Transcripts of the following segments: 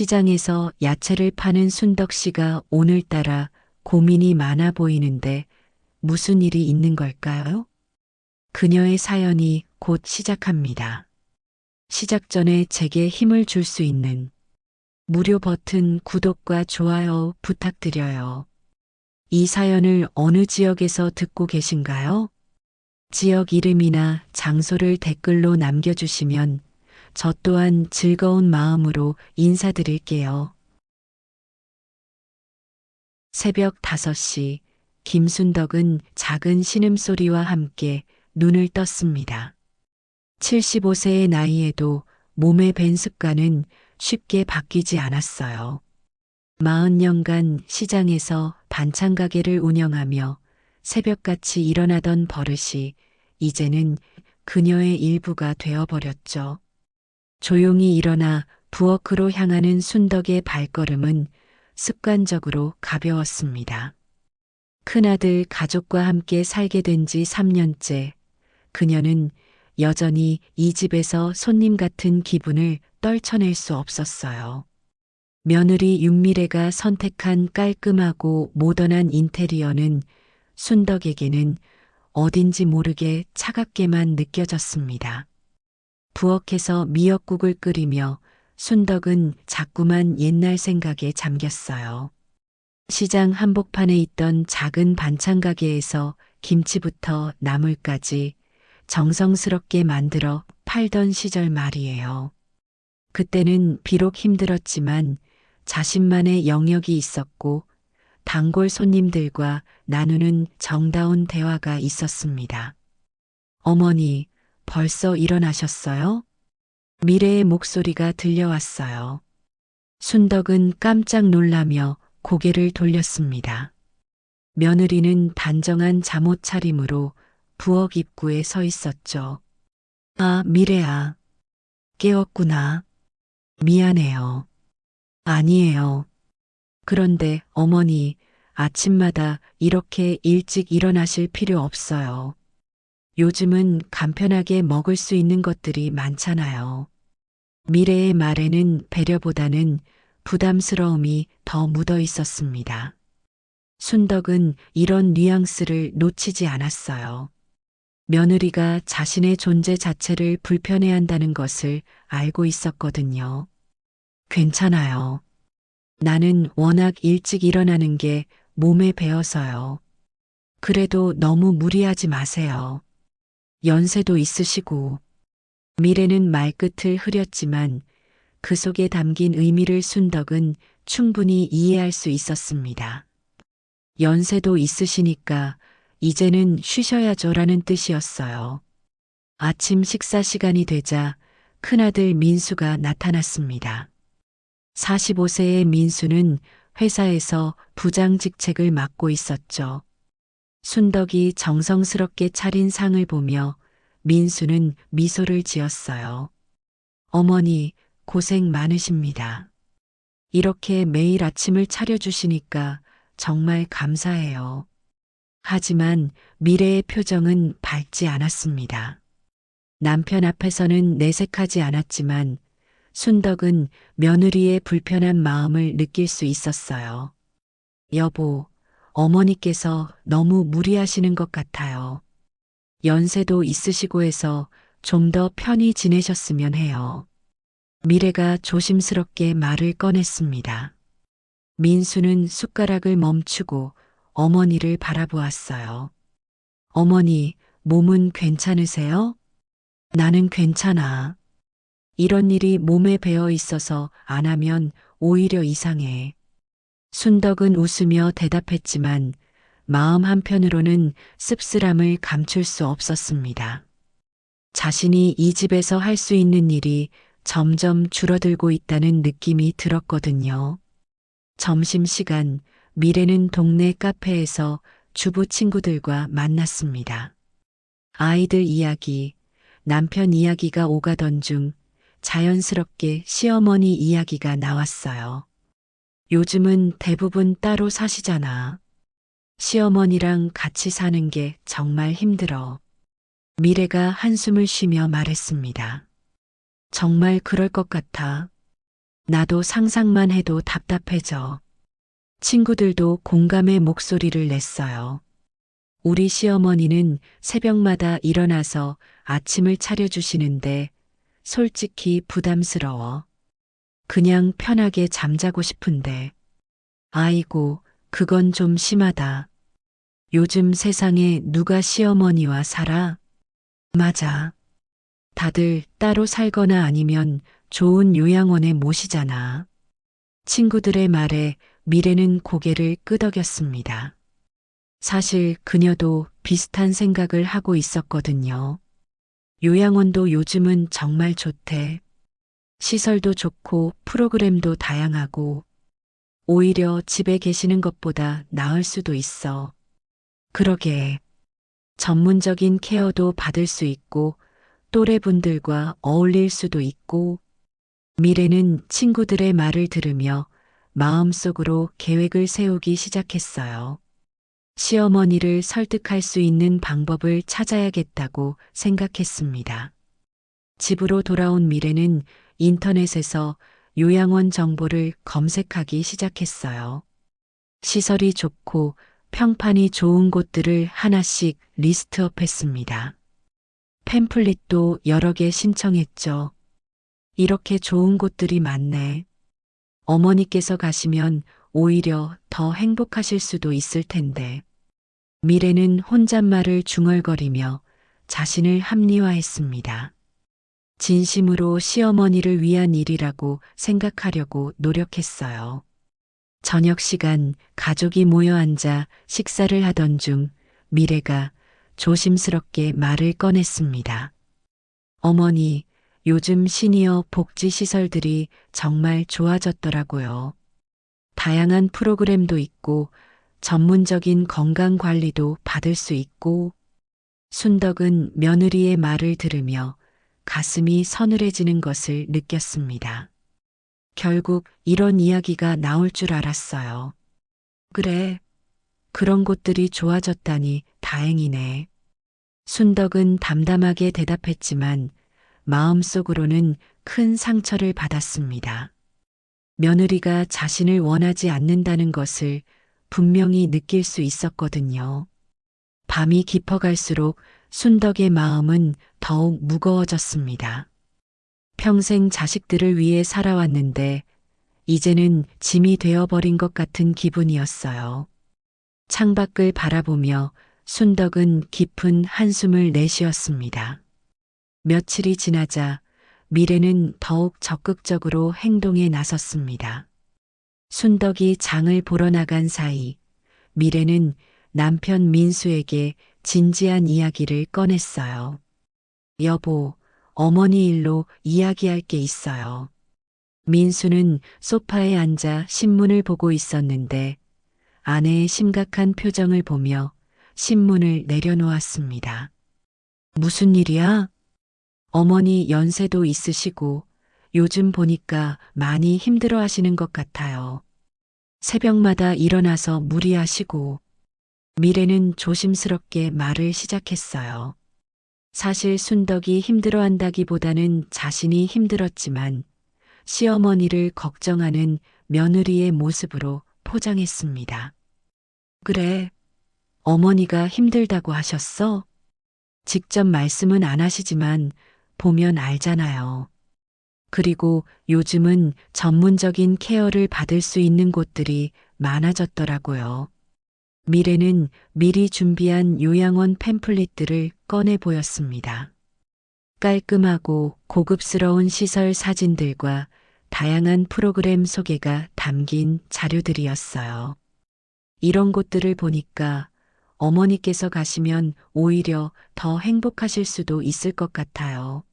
시장에서 야채를 파는 순덕 씨가 오늘따라 고민이 많아 보이는데 무슨 일이 있는 걸까요? 그녀의 사연이 곧 시작합니다. 시작 전에 제게 힘을 줄 수 있는 무료 버튼 구독과 좋아요 부탁드려요. 이 사연을 어느 지역에서 듣고 계신가요? 지역 이름이나 장소를 댓글로 남겨주시면 저 또한 즐거운 마음으로 인사드릴게요. 새벽 5시, 김순덕은 작은 신음소리와 함께 눈을 떴습니다. 75세의 나이에도 몸의 밴 습관은 쉽게 바뀌지 않았어요. 40년간 시장에서 반찬 가게를 운영하며 새벽같이 일어나던 버릇이 이제는 그녀의 일부가 되어버렸죠. 조용히 일어나 부엌으로 향하는 순덕의 발걸음은 습관적으로 가벼웠습니다. 큰아들 가족과 함께 살게 된 지 3년째, 그녀는 여전히 이 집에서 손님 같은 기분을 떨쳐낼 수 없었어요. 며느리 윤미래가 선택한 깔끔하고 모던한 인테리어는 순덕에게는 어딘지 모르게 차갑게만 느껴졌습니다. 부엌에서 미역국을 끓이며 순덕은 자꾸만 옛날 생각에 잠겼어요. 시장 한복판에 있던 작은 반찬 가게에서 김치부터 나물까지 정성스럽게 만들어 팔던 시절 말이에요. 그때는 비록 힘들었지만 자신만의 영역이 있었고 단골 손님들과 나누는 정다운 대화가 있었습니다. 어머니, 벌써 일어나셨어요? 미래의 목소리가 들려왔어요. 순덕은 깜짝 놀라며 고개를 돌렸습니다. 며느리는 단정한 잠옷 차림으로 부엌 입구에 서 있었죠. 아, 미래야. 깨웠구나. 미안해요. 아니에요. 그런데 어머니, 아침마다 이렇게 일찍 일어나실 필요 없어요. 요즘은 간편하게 먹을 수 있는 것들이 많잖아요. 미래의 말에는 배려보다는 부담스러움이 더 묻어 있었습니다. 순덕은 이런 뉘앙스를 놓치지 않았어요. 며느리가 자신의 존재 자체를 불편해한다는 것을 알고 있었거든요. 괜찮아요. 나는 워낙 일찍 일어나는 게 몸에 배어서요. 그래도 너무 무리하지 마세요. 연세도 있으시고. 미래는 말끝을 흐렸지만 그 속에 담긴 의미를 순덕은 충분히 이해할 수 있었습니다. 연세도 있으시니까 이제는 쉬셔야죠라는 뜻이었어요. 아침 식사 시간이 되자 큰아들 민수가 나타났습니다. 45세의 민수는 회사에서 부장 직책을 맡고 있었죠. 순덕이 정성스럽게 차린 상을 보며 민수는 미소를 지었어요. 어머니, 고생 많으십니다. 이렇게 매일 아침을 차려주시니까 정말 감사해요. 하지만 미래의 표정은 밝지 않았습니다. 남편 앞에서는 내색하지 않았지만 순덕은 며느리의 불편한 마음을 느낄 수 있었어요. 여보, 어머니께서 너무 무리하시는 것 같아요. 연세도 있으시고 해서 좀 더 편히 지내셨으면 해요. 미래가 조심스럽게 말을 꺼냈습니다. 민수는 숟가락을 멈추고 어머니를 바라보았어요. 어머니, 몸은 괜찮으세요? 나는 괜찮아. 이런 일이 몸에 배어 있어서 안 하면 오히려 이상해. 순덕은 웃으며 대답했지만 마음 한편으로는 씁쓸함을 감출 수 없었습니다. 자신이 이 집에서 할 수 있는 일이 점점 줄어들고 있다는 느낌이 들었거든요. 점심시간, 미래는 동네 카페에서 주부 친구들과 만났습니다. 아이들 이야기, 남편 이야기가 오가던 중 자연스럽게 시어머니 이야기가 나왔어요. 요즘은 대부분 따로 사시잖아. 시어머니랑 같이 사는 게 정말 힘들어. 미래가 한숨을 쉬며 말했습니다. 정말 그럴 것 같아. 나도 상상만 해도 답답해져. 친구들도 공감의 목소리를 냈어요. 우리 시어머니는 새벽마다 일어나서 아침을 차려주시는데 솔직히 부담스러워. 그냥 편하게 잠자고 싶은데. 아이고, 그건 좀 심하다. 요즘 세상에 누가 시어머니와 살아? 맞아. 다들 따로 살거나 아니면 좋은 요양원에 모시잖아. 친구들의 말에 미래는 고개를 끄덕였습니다. 사실 그녀도 비슷한 생각을 하고 있었거든요. 요양원도 요즘은 정말 좋대. 시설도 좋고 프로그램도 다양하고 오히려 집에 계시는 것보다 나을 수도 있어. 그러게. 전문적인 케어도 받을 수 있고 또래분들과 어울릴 수도 있고 미래는 친구들의 말을 들으며 마음속으로 계획을 세우기 시작했어요. 시어머니를 설득할 수 있는 방법을 찾아야겠다고 생각했습니다. 집으로 돌아온 미래는 인터넷에서 요양원 정보를 검색하기 시작했어요. 시설이 좋고 평판이 좋은 곳들을 하나씩 리스트업했습니다. 팸플릿도 여러 개 신청했죠. 이렇게 좋은 곳들이 많네. 어머니께서 가시면 오히려 더 행복하실 수도 있을 텐데. 미래는 혼잣말을 중얼거리며 자신을 합리화했습니다. 진심으로 시어머니를 위한 일이라고 생각하려고 노력했어요. 저녁 시간 가족이 모여 앉아 식사를 하던 중 미래가 조심스럽게 말을 꺼냈습니다. 어머니, 요즘 시니어 복지 시설들이 정말 좋아졌더라고요. 다양한 프로그램도 있고 전문적인 건강 관리도 받을 수 있고 순덕은 며느리의 말을 들으며 가슴이 서늘해지는 것을 느꼈습니다. 결국 이런 이야기가 나올 줄 알았어요. 그래, 그런 곳들이 좋아졌다니 다행이네. 순덕은 담담하게 대답했지만 마음속으로는 큰 상처를 받았습니다. 며느리가 자신을 원하지 않는다는 것을 분명히 느낄 수 있었거든요. 밤이 깊어갈수록 순덕의 마음은 더욱 무거워졌습니다. 평생 자식들을 위해 살아왔는데 이제는 짐이 되어버린 것 같은 기분이었어요. 창밖을 바라보며 순덕은 깊은 한숨을 내쉬었습니다. 며칠이 지나자 미래는 더욱 적극적으로 행동에 나섰습니다. 순덕이 장을 보러 나간 사이 미래는 남편 민수에게 진지한 이야기를 꺼냈어요. 여보, 어머니 일로 이야기할 게 있어요. 민수는 소파에 앉아 신문을 보고 있었는데 아내의 심각한 표정을 보며 신문을 내려놓았습니다. 무슨 일이야? 어머니 연세도 있으시고 요즘 보니까 많이 힘들어 하시는 것 같아요. 새벽마다 일어나서 무리하시고 미래는 조심스럽게 말을 시작했어요. 사실 순덕이 힘들어한다기보다는 자신이 힘들었지만 시어머니를 걱정하는 며느리의 모습으로 포장했습니다. 그래, 어머니가 힘들다고 하셨어? 직접 말씀은 안 하시지만 보면 알잖아요. 그리고 요즘은 전문적인 케어를 받을 수 있는 곳들이 많아졌더라고요. 미래는 미리 준비한 요양원 팸플릿들을 꺼내 보였습니다. 깔끔하고 고급스러운 시설 사진들과 다양한 프로그램 소개가 담긴 자료들이었어요. 이런 곳들을 보니까 어머니께서 가시면 오히려 더 행복하실 수도 있을 것 같아요.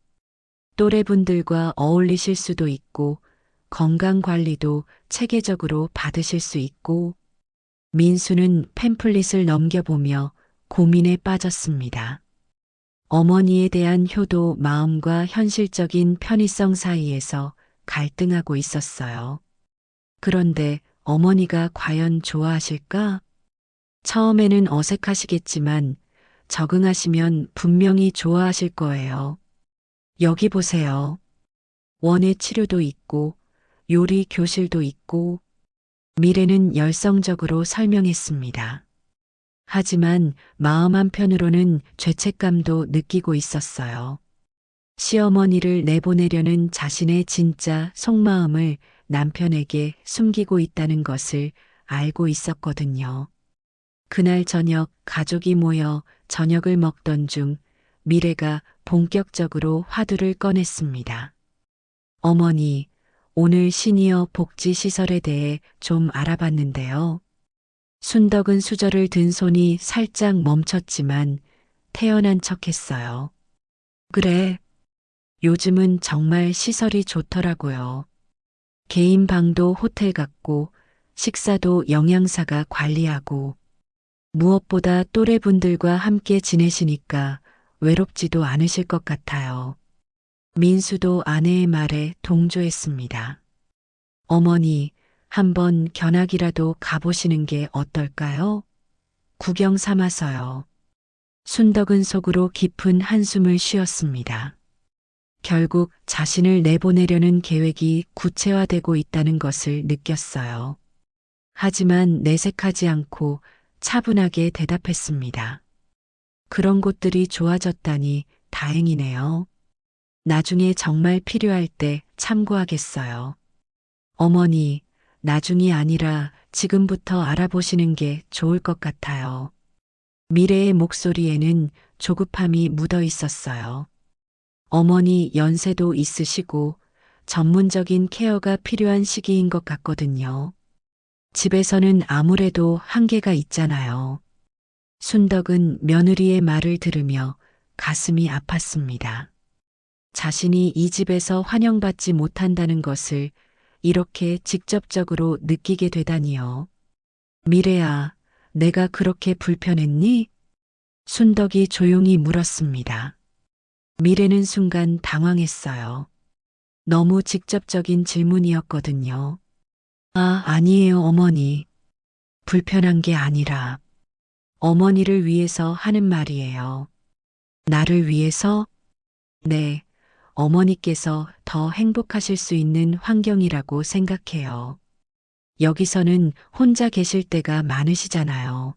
또래분들과 어울리실 수도 있고 건강 관리도 체계적으로 받으실 수 있고 민수는 팸플릿을 넘겨보며 고민에 빠졌습니다. 어머니에 대한 효도 마음과 현실적인 편의성 사이에서 갈등하고 있었어요. 그런데 어머니가 과연 좋아하실까? 처음에는 어색하시겠지만 적응하시면 분명히 좋아하실 거예요. 여기 보세요. 원예 치료도 있고 요리 교실도 있고 미래는 열성적으로 설명했습니다. 하지만 마음 한편으로는 죄책감도 느끼고 있었어요. 시어머니를 내보내려는 자신의 진짜 속마음을 남편에게 숨기고 있다는 것을 알고 있었거든요. 그날 저녁 가족이 모여 저녁을 먹던 중 미래가 본격적으로 화두를 꺼냈습니다. 어머니, 오늘 시니어 복지시설에 대해 좀 알아봤는데요. 순덕은 수저를 든 손이 살짝 멈췄지만 태연한 척했어요. 그래, 요즘은 정말 시설이 좋더라고요. 개인 방도 호텔 같고 식사도 영양사가 관리하고 무엇보다 또래분들과 함께 지내시니까 외롭지도 않으실 것 같아요. 민수도 아내의 말에 동조했습니다. 어머니, 한번 견학이라도 가보시는 게 어떨까요? 구경 삼아서요. 순덕은 속으로 깊은 한숨을 쉬었습니다. 결국 자신을 내보내려는 계획이 구체화되고 있다는 것을 느꼈어요. 하지만 내색하지 않고 차분하게 대답했습니다. 그런 곳들이 좋아졌다니 다행이네요. 나중에 정말 필요할 때 참고하겠어요. 어머니, 나중이 아니라 지금부터 알아보시는 게 좋을 것 같아요. 미래의 목소리에는 조급함이 묻어 있었어요. 어머니 연세도 있으시고 전문적인 케어가 필요한 시기인 것 같거든요. 집에서는 아무래도 한계가 있잖아요. 순덕은 며느리의 말을 들으며 가슴이 아팠습니다. 자신이 이 집에서 환영받지 못한다는 것을 이렇게 직접적으로 느끼게 되다니요. 미래야, 내가 그렇게 불편했니? 순덕이 조용히 물었습니다. 미래는 순간 당황했어요. 너무 직접적인 질문이었거든요. 아, 아니에요, 어머니. 불편한 게 아니라 어머니를 위해서 하는 말이에요. 나를 위해서? 네, 어머니께서 더 행복하실 수 있는 환경이라고 생각해요. 여기서는 혼자 계실 때가 많으시잖아요.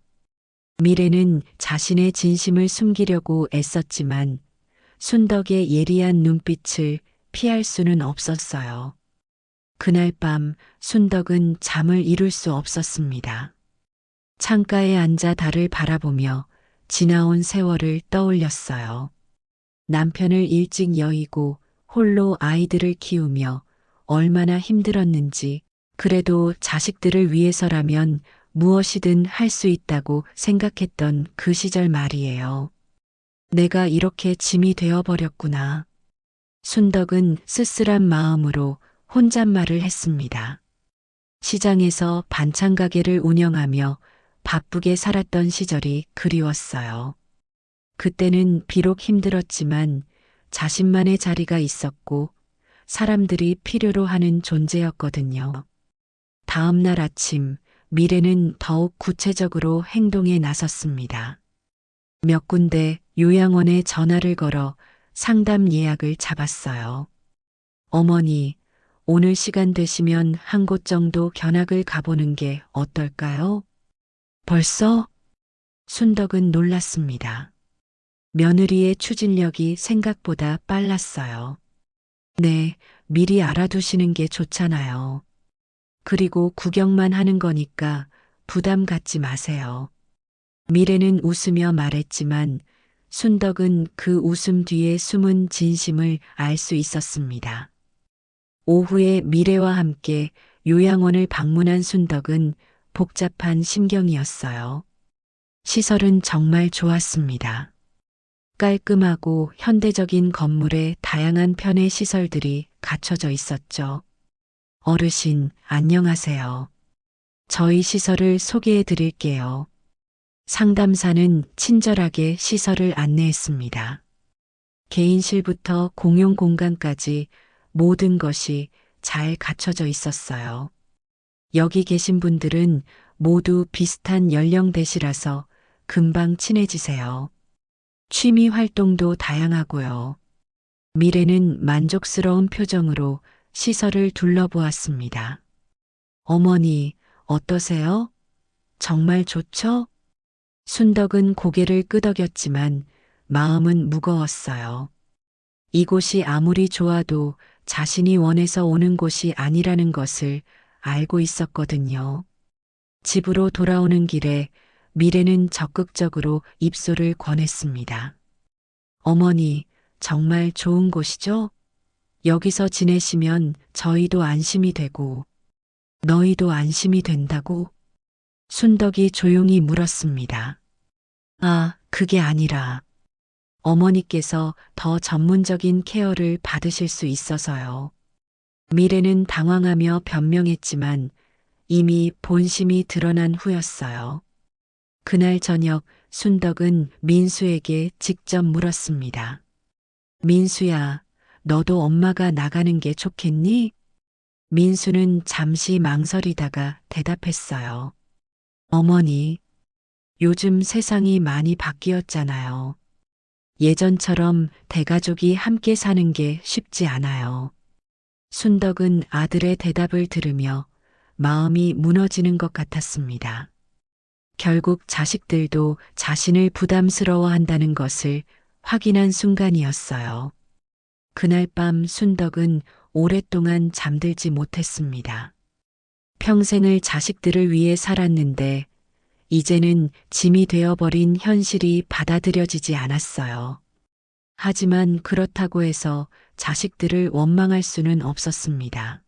미래는 자신의 진심을 숨기려고 애썼지만 순덕의 예리한 눈빛을 피할 수는 없었어요. 그날 밤 순덕은 잠을 이룰 수 없었습니다. 창가에 앉아 달을 바라보며 지나온 세월을 떠올렸어요. 남편을 일찍 여의고 홀로 아이들을 키우며 얼마나 힘들었는지, 그래도 자식들을 위해서라면 무엇이든 할 수 있다고 생각했던 그 시절 말이에요. 내가 이렇게 짐이 되어버렸구나. 순덕은 쓸쓸한 마음으로 혼잣말을 했습니다. 시장에서 반찬 가게를 운영하며 바쁘게 살았던 시절이 그리웠어요. 그때는 비록 힘들었지만 자신만의 자리가 있었고 사람들이 필요로 하는 존재였거든요. 다음 날 아침, 미래는 더욱 구체적으로 행동에 나섰습니다. 몇 군데 요양원에 전화를 걸어 상담 예약을 잡았어요. 어머니, 오늘 시간 되시면 한 곳 정도 견학을 가보는 게 어떨까요? 벌써? 순덕은 놀랐습니다. 며느리의 추진력이 생각보다 빨랐어요. 네, 미리 알아두시는 게 좋잖아요. 그리고 구경만 하는 거니까 부담 갖지 마세요. 미래는 웃으며 말했지만 순덕은 그 웃음 뒤에 숨은 진심을 알 수 있었습니다. 오후에 미래와 함께 요양원을 방문한 순덕은 복잡한 심경이었어요. 시설은 정말 좋았습니다. 깔끔하고 현대적인 건물에 다양한 편의 시설들이 갖춰져 있었죠. 어르신, 안녕하세요. 저희 시설을 소개해 드릴게요. 상담사는 친절하게 시설을 안내했습니다. 개인실부터 공용 공간까지 모든 것이 잘 갖춰져 있었어요. 여기 계신 분들은 모두 비슷한 연령대시라서 금방 친해지세요. 취미 활동도 다양하고요. 미래는 만족스러운 표정으로 시설을 둘러보았습니다. 어머니, 어떠세요? 정말 좋죠? 순덕은 고개를 끄덕였지만 마음은 무거웠어요. 이곳이 아무리 좋아도 자신이 원해서 오는 곳이 아니라는 것을 알고 있었거든요. 집으로 돌아오는 길에 미래는 적극적으로 입소를 권했습니다. 어머니, 정말 좋은 곳이죠? 여기서 지내시면 저희도 안심이 되고 너희도 안심이 된다고? 순덕이 조용히 물었습니다. 아, 그게 아니라 어머니께서 더 전문적인 케어를 받으실 수 있어서요. 미래는 당황하며 변명했지만 이미 본심이 드러난 후였어요. 그날 저녁 순덕은 민수에게 직접 물었습니다. 민수야, 너도 엄마가 나가는 게 좋겠니? 민수는 잠시 망설이다가 대답했어요. 어머니, 요즘 세상이 많이 바뀌었잖아요. 예전처럼 대가족이 함께 사는 게 쉽지 않아요. 순덕은 아들의 대답을 들으며 마음이 무너지는 것 같았습니다. 결국 자식들도 자신을 부담스러워한다는 것을 확인한 순간이었어요. 그날 밤 순덕은 오랫동안 잠들지 못했습니다. 평생을 자식들을 위해 살았는데 이제는 짐이 되어버린 현실이 받아들여지지 않았어요. 하지만 그렇다고 해서 자식들을 원망할 수는 없었습니다.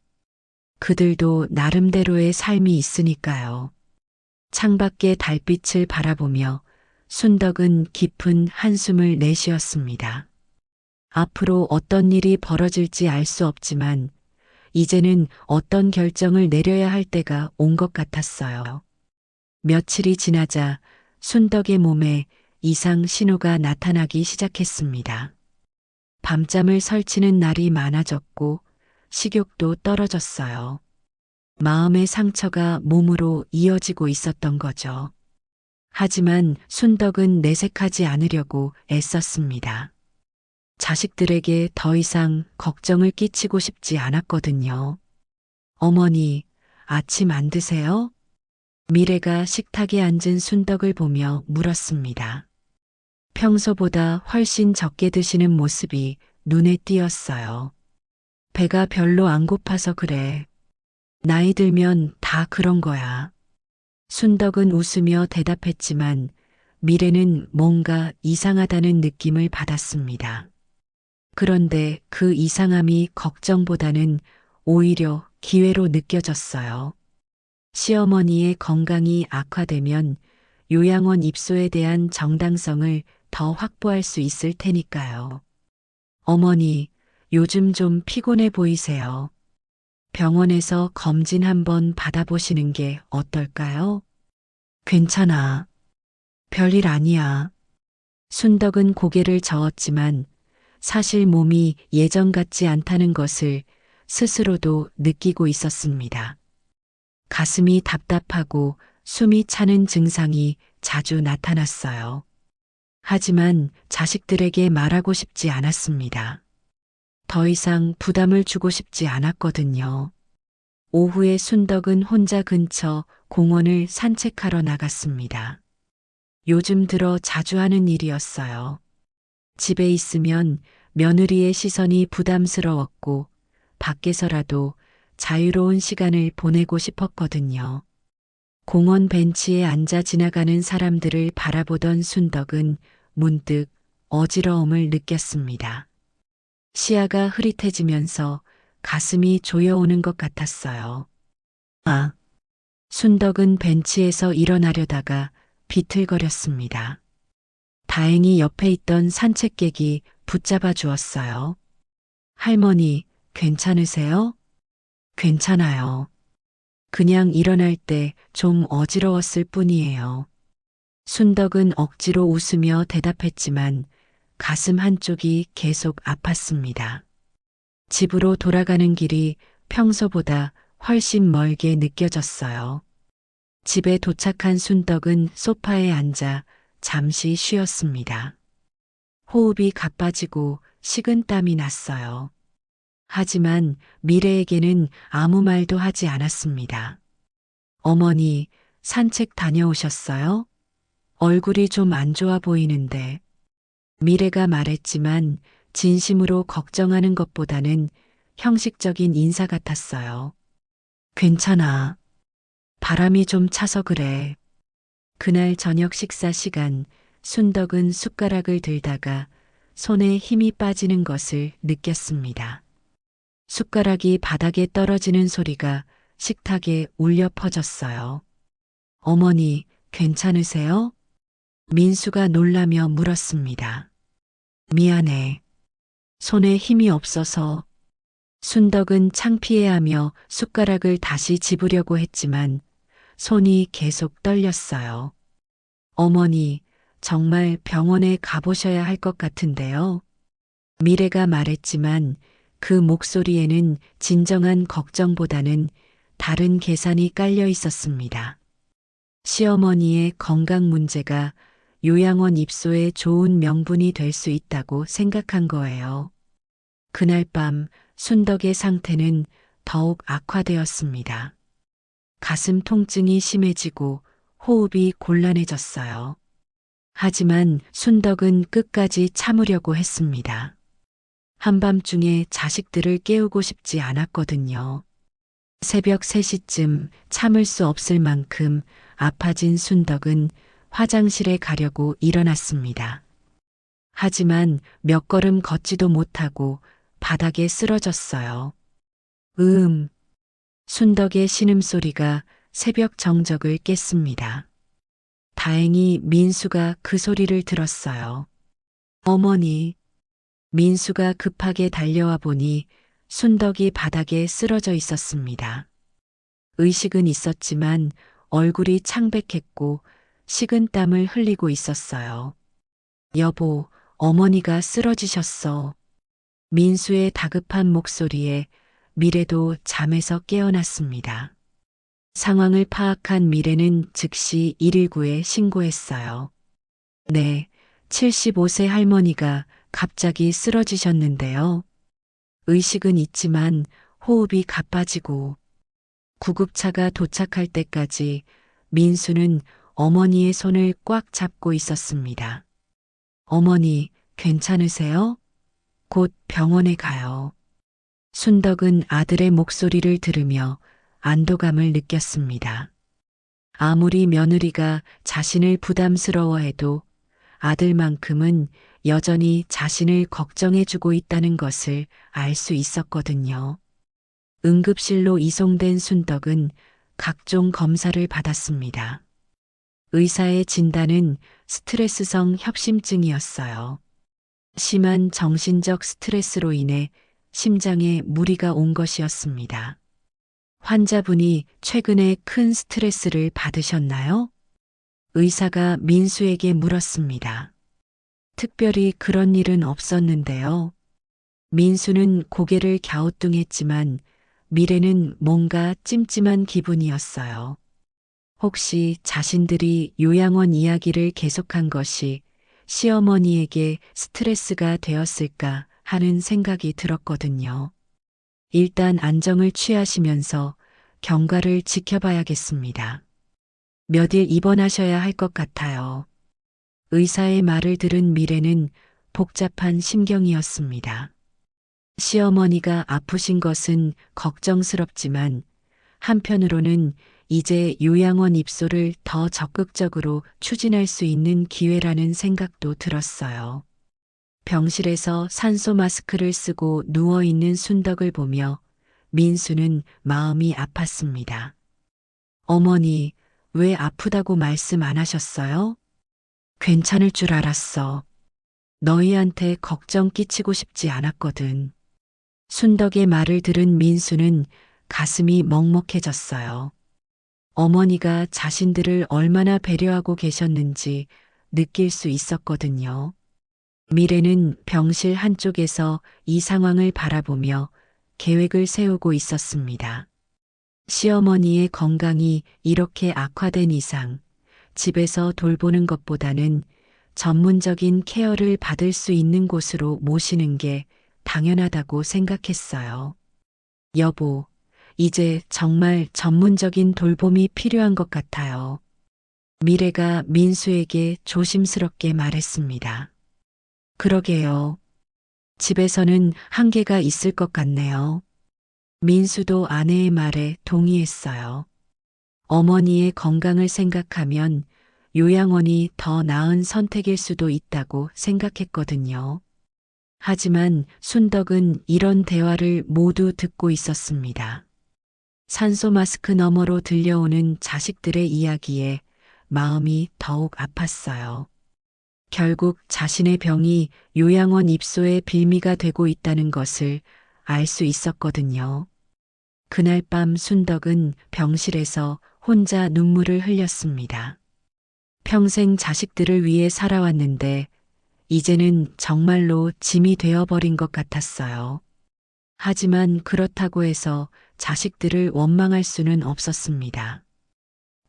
그들도 나름대로의 삶이 있으니까요. 창밖의 달빛을 바라보며 순덕은 깊은 한숨을 내쉬었습니다. 앞으로 어떤 일이 벌어질지 알 수 없지만 이제는 어떤 결정을 내려야 할 때가 온 것 같았어요. 며칠이 지나자 순덕의 몸에 이상 신호가 나타나기 시작했습니다. 밤잠을 설치는 날이 많아졌고 식욕도 떨어졌어요. 마음의 상처가 몸으로 이어지고 있었던 거죠. 하지만 순덕은 내색하지 않으려고 애썼습니다. 자식들에게 더 이상 걱정을 끼치고 싶지 않았거든요. 어머니, 아침 안 드세요? 미래가 식탁에 앉은 순덕을 보며 물었습니다. 평소보다 훨씬 적게 드시는 모습이 눈에 띄었어요. 배가 별로 안 고파서 그래. 나이 들면 다 그런 거야. 순덕은 웃으며 대답했지만 미래는 뭔가 이상하다는 느낌을 받았습니다. 그런데 그 이상함이 걱정보다는 오히려 기회로 느껴졌어요. 시어머니의 건강이 악화되면 요양원 입소에 대한 정당성을 더 확보할 수 있을 테니까요. 어머니, 요즘 좀 피곤해 보이세요. 병원에서 검진 한번 받아보시는 게 어떨까요? 괜찮아. 별일 아니야. 순덕은 고개를 저었지만 사실 몸이 예전 같지 않다는 것을 스스로도 느끼고 있었습니다. 가슴이 답답하고 숨이 차는 증상이 자주 나타났어요. 하지만 자식들에게 말하고 싶지 않았습니다. 더 이상 부담을 주고 싶지 않았거든요. 오후에 순덕은 혼자 근처 공원을 산책하러 나갔습니다. 요즘 들어 자주 하는 일이었어요. 집에 있으면 며느리의 시선이 부담스러웠고 밖에서라도 자유로운 시간을 보내고 싶었거든요. 공원 벤치에 앉아 지나가는 사람들을 바라보던 순덕은 문득 어지러움을 느꼈습니다. 시야가 흐릿해지면서 가슴이 조여오는 것 같았어요. 아, 순덕은 벤치에서 일어나려다가 비틀거렸습니다. 다행히 옆에 있던 산책객이 붙잡아 주었어요. 할머니, 괜찮으세요? 괜찮아요. 그냥 일어날 때 좀 어지러웠을 뿐이에요. 순덕은 억지로 웃으며 대답했지만 가슴 한쪽이 계속 아팠습니다. 집으로 돌아가는 길이 평소보다 훨씬 멀게 느껴졌어요. 집에 도착한 순덕은 소파에 앉아 잠시 쉬었습니다. 호흡이 가빠지고 식은땀이 났어요. 하지만 미래에게는 아무 말도 하지 않았습니다. 어머니, 산책 다녀오셨어요? 얼굴이 좀 안 좋아 보이는데. 미래가 말했지만 진심으로 걱정하는 것보다는 형식적인 인사 같았어요. 괜찮아. 바람이 좀 차서 그래. 그날 저녁 식사 시간, 순덕은 숟가락을 들다가 손에 힘이 빠지는 것을 느꼈습니다. 숟가락이 바닥에 떨어지는 소리가 식탁에 울려 퍼졌어요. 어머니, 괜찮으세요? 민수가 놀라며 물었습니다. 미안해. 손에 힘이 없어서. 순덕은 창피해하며 숟가락을 다시 집으려고 했지만 손이 계속 떨렸어요. 어머니, 정말 병원에 가보셔야 할 것 같은데요. 미래가 말했지만 그 목소리에는 진정한 걱정보다는 다른 계산이 깔려 있었습니다. 시어머니의 건강 문제가 요양원 입소에 좋은 명분이 될 수 있다고 생각한 거예요. 그날 밤 순덕의 상태는 더욱 악화되었습니다. 가슴 통증이 심해지고 호흡이 곤란해졌어요. 하지만 순덕은 끝까지 참으려고 했습니다. 한밤중에 자식들을 깨우고 싶지 않았거든요. 새벽 3시쯤 참을 수 없을 만큼 아파진 순덕은 화장실에 가려고 일어났습니다. 하지만 몇 걸음 걷지도 못하고 바닥에 쓰러졌어요. 순덕의 신음소리가 새벽 정적을 깼습니다. 다행히 민수가 그 소리를 들었어요. 어머니. 민수가 급하게 달려와 보니 순덕이 바닥에 쓰러져 있었습니다. 의식은 있었지만 얼굴이 창백했고 식은 땀을 흘리고 있었어요. 여보, 어머니가 쓰러지셨어. 민수의 다급한 목소리에 미래도 잠에서 깨어났습니다. 상황을 파악한 미래는 즉시 119에 신고했어요. 네, 75세 할머니가 갑자기 쓰러지셨는데요. 의식은 있지만 호흡이 가빠지고 구급차가 도착할 때까지 민수는 어머니의 손을 꽉 잡고 있었습니다. 어머니, 괜찮으세요? 곧 병원에 가요. 순덕은 아들의 목소리를 들으며 안도감을 느꼈습니다. 아무리 며느리가 자신을 부담스러워해도 아들만큼은 여전히 자신을 걱정해주고 있다는 것을 알 수 있었거든요. 응급실로 이송된 순덕은 각종 검사를 받았습니다. 의사의 진단은 스트레스성 협심증이었어요. 심한 정신적 스트레스로 인해 심장에 무리가 온 것이었습니다. 환자분이 최근에 큰 스트레스를 받으셨나요? 의사가 민수에게 물었습니다. 특별히 그런 일은 없었는데요. 민수는 고개를 갸우뚱했지만 미래는 뭔가 찜찜한 기분이었어요. 혹시 자신들이 요양원 이야기를 계속한 것이 시어머니에게 스트레스가 되었을까 하는 생각이 들었거든요. 일단 안정을 취하시면서 경과를 지켜봐야겠습니다. 몇 일 입원하셔야 할 것 같아요. 의사의 말을 들은 미래는 복잡한 심경이었습니다. 시어머니가 아프신 것은 걱정스럽지만 한편으로는 이제 요양원 입소를 더 적극적으로 추진할 수 있는 기회라는 생각도 들었어요. 병실에서 산소 마스크를 쓰고 누워있는 순덕을 보며 민수는 마음이 아팠습니다. 어머니, 왜 아프다고 말씀 안 하셨어요? 괜찮을 줄 알았어. 너희한테 걱정 끼치고 싶지 않았거든. 순덕의 말을 들은 민수는 가슴이 먹먹해졌어요. 어머니가 자신들을 얼마나 배려하고 계셨는지 느낄 수 있었거든요. 미래는 병실 한쪽에서 이 상황을 바라보며 계획을 세우고 있었습니다. 시어머니의 건강이 이렇게 악화된 이상 집에서 돌보는 것보다는 전문적인 케어를 받을 수 있는 곳으로 모시는 게 당연하다고 생각했어요. 여보, 이제 정말 전문적인 돌봄이 필요한 것 같아요. 미래가 민수에게 조심스럽게 말했습니다. 그러게요. 집에서는 한계가 있을 것 같네요. 민수도 아내의 말에 동의했어요. 어머니의 건강을 생각하면 요양원이 더 나은 선택일 수도 있다고 생각했거든요. 하지만 순덕은 이런 대화를 모두 듣고 있었습니다. 산소 마스크 너머로 들려오는 자식들의 이야기에 마음이 더욱 아팠어요. 결국 자신의 병이 요양원 입소의 빌미가 되고 있다는 것을 알 수 있었거든요. 그날 밤 순덕은 병실에서 혼자 눈물을 흘렸습니다. 평생 자식들을 위해 살아왔는데 이제는 정말로 짐이 되어버린 것 같았어요. 하지만 그렇다고 해서 자식들을 원망할 수는 없었습니다.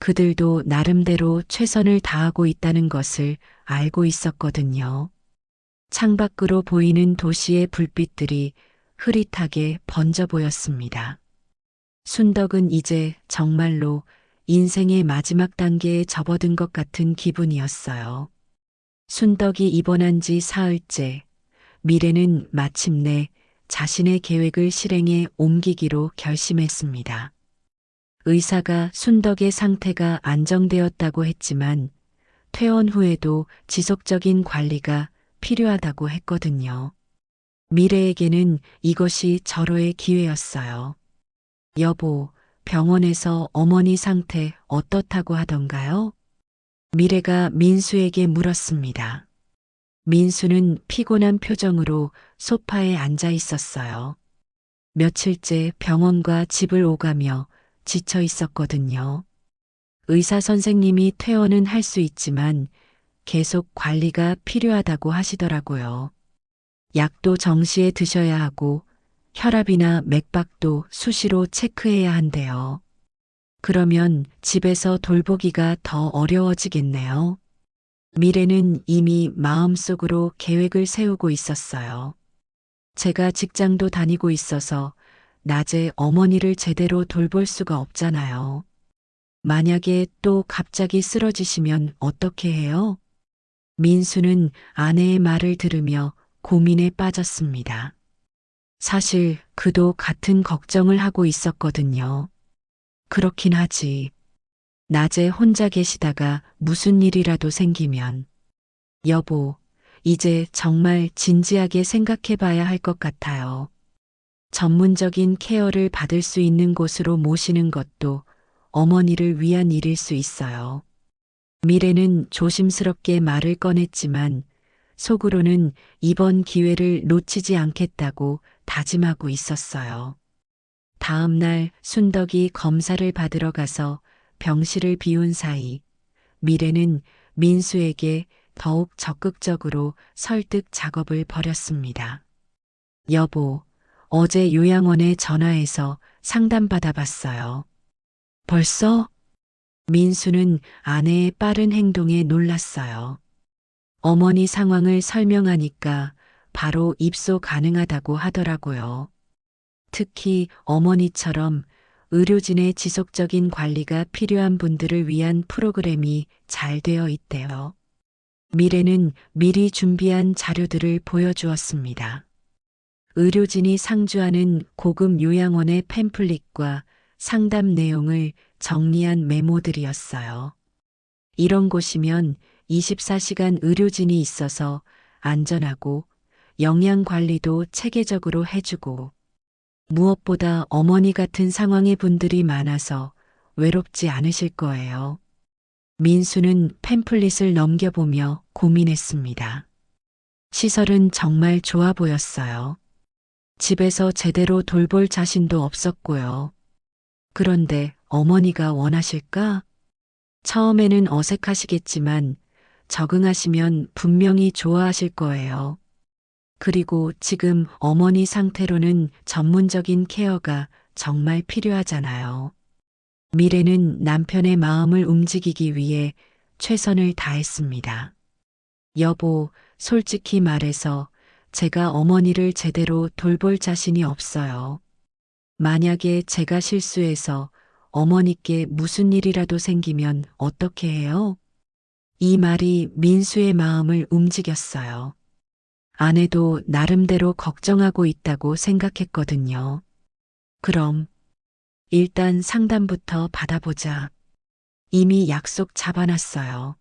그들도 나름대로 최선을 다하고 있다는 것을 알고 있었거든요. 창밖으로 보이는 도시의 불빛들이 흐릿하게 번져 보였습니다. 순덕은 이제 정말로 인생의 마지막 단계에 접어든 것 같은 기분이었어요. 순덕이 입원한 지 사흘째, 미래는 마침내 자신의 계획을 실행에 옮기기로 결심했습니다. 의사가 순덕의 상태가 안정되었다고 했지만 퇴원 후에도 지속적인 관리가 필요하다고 했거든요. 미래에게는 이것이 절호의 기회였어요. 여보, 병원에서 어머니 상태 어떻다고 하던가요? 미래가 민수에게 물었습니다. 민수는 피곤한 표정으로 소파에 앉아 있었어요. 며칠째 병원과 집을 오가며 지쳐 있었거든요. 의사 선생님이 퇴원은 할 수 있지만 계속 관리가 필요하다고 하시더라고요. 약도 정시에 드셔야 하고 혈압이나 맥박도 수시로 체크해야 한대요. 그러면 집에서 돌보기가 더 어려워지겠네요. 미래는 이미 마음속으로 계획을 세우고 있었어요. 제가 직장도 다니고 있어서 낮에 어머니를 제대로 돌볼 수가 없잖아요. 만약에 또 갑자기 쓰러지시면 어떻게 해요? 민수는 아내의 말을 들으며 고민에 빠졌습니다. 사실 그도 같은 걱정을 하고 있었거든요. 그렇긴 하지. 낮에 혼자 계시다가 무슨 일이라도 생기면. 여보, 이제 정말 진지하게 생각해 봐야 할 것 같아요. 전문적인 케어를 받을 수 있는 곳으로 모시는 것도 어머니를 위한 일일 수 있어요. 미래는 조심스럽게 말을 꺼냈지만 속으로는 이번 기회를 놓치지 않겠다고 다짐하고 있었어요. 다음 날 순덕이 검사를 받으러 가서 병실을 비운 사이 미래는 민수에게 더욱 적극적으로 설득 작업을 벌였습니다. 여보, 어제 요양원에 전화해서 상담받아봤어요. 벌써? 민수는 아내의 빠른 행동에 놀랐어요. 어머니 상황을 설명하니까 바로 입소 가능하다고 하더라고요. 특히 어머니처럼 의료진의 지속적인 관리가 필요한 분들을 위한 프로그램이 잘 되어 있대요. 미래는 미리 준비한 자료들을 보여주었습니다. 의료진이 상주하는 고급 요양원의 팸플릿과 상담 내용을 정리한 메모들이었어요. 이런 곳이면 24시간 의료진이 있어서 안전하고 영양 관리도 체계적으로 해주고 무엇보다 어머니 같은 상황의 분들이 많아서 외롭지 않으실 거예요. 민수는 팸플릿을 넘겨보며 고민했습니다. 시설은 정말 좋아 보였어요. 집에서 제대로 돌볼 자신도 없었고요. 그런데 어머니가 원하실까? 처음에는 어색하시겠지만 적응하시면 분명히 좋아하실 거예요. 그리고 지금 어머니 상태로는 전문적인 케어가 정말 필요하잖아요. 미래는 남편의 마음을 움직이기 위해 최선을 다했습니다. 여보, 솔직히 말해서 제가 어머니를 제대로 돌볼 자신이 없어요. 만약에 제가 실수해서 어머니께 무슨 일이라도 생기면 어떻게 해요? 이 말이 민수의 마음을 움직였어요. 아내도 나름대로 걱정하고 있다고 생각했거든요. 그럼 일단 상담부터 받아보자. 이미 약속 잡아놨어요.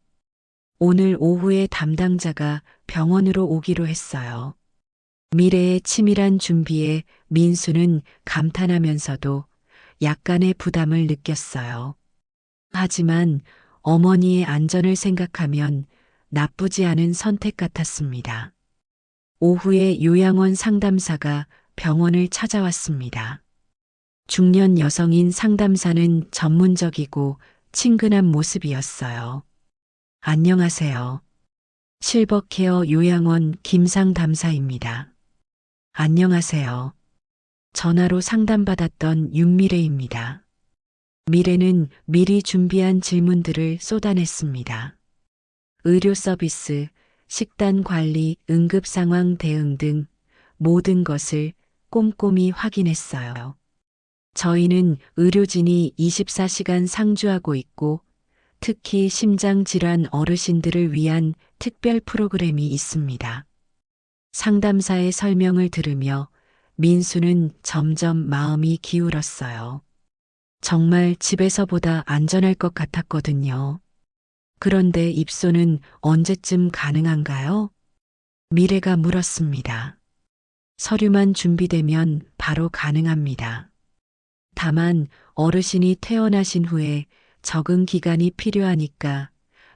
오늘 오후에 담당자가 병원으로 오기로 했어요. 미래의 치밀한 준비에 민수는 감탄하면서도 약간의 부담을 느꼈어요. 하지만 어머니의 안전을 생각하면 나쁘지 않은 선택 같았습니다. 오후에 요양원 상담사가 병원을 찾아왔습니다. 중년 여성인 상담사는 전문적이고 친근한 모습이었어요. 안녕하세요. 실버케어 요양원 김상담사입니다. 안녕하세요. 전화로 상담받았던 윤미래입니다. 미래는 미리 준비한 질문들을 쏟아냈습니다. 의료 서비스, 식단 관리, 응급 상황 대응 등 모든 것을 꼼꼼히 확인했어요. 저희는 의료진이 24시간 상주하고 있고 특히 심장질환 어르신들을 위한 특별 프로그램이 있습니다. 상담사의 설명을 들으며 민수는 점점 마음이 기울었어요. 정말 집에서보다 안전할 것 같았거든요. 그런데 입소는 언제쯤 가능한가요? 미래가 물었습니다. 서류만 준비되면 바로 가능합니다. 다만 어르신이 퇴원하신 후에 적응 기간이 필요하니까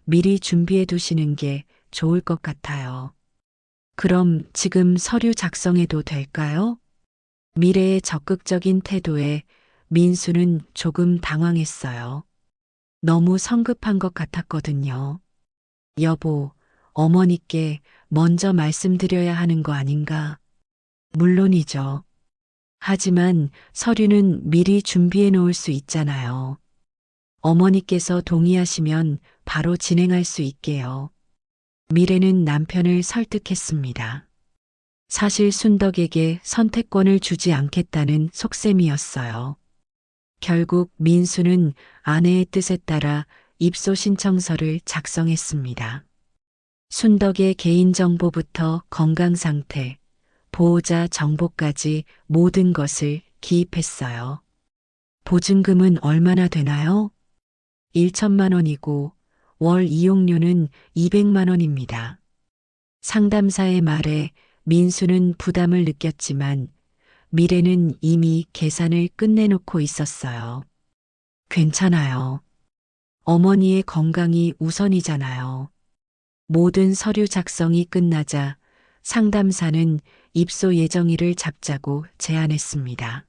미리 준비해 두시는 게 좋을 것 같아요. 그럼 지금 서류 작성해도 될까요? 미래의 적극적인 태도에 민수는 조금 당황했어요. 너무 성급한 것 같았거든요. 여보, 어머니께 먼저 말씀드려야 하는 거 아닌가? 물론이죠. 하지만 서류는 미리 준비해 놓을 수 있잖아요. 어머니께서 동의하시면 바로 진행할 수 있게요. 미래는 남편을 설득했습니다. 사실 순덕에게 선택권을 주지 않겠다는 속셈이었어요. 결국 민수는 아내의 뜻에 따라 입소 신청서를 작성했습니다. 순덕의 개인정보부터 건강상태, 보호자 정보까지 모든 것을 기입했어요. 보증금은 얼마나 되나요? 1천만 원이고 월 이용료는 200만 원입니다. 상담사의 말에 민수는 부담을 느꼈지만 미래는 이미 계산을 끝내놓고 있었어요. 괜찮아요. 어머니의 건강이 우선이잖아요. 모든 서류 작성이 끝나자 상담사는 입소 예정일을 잡자고 제안했습니다.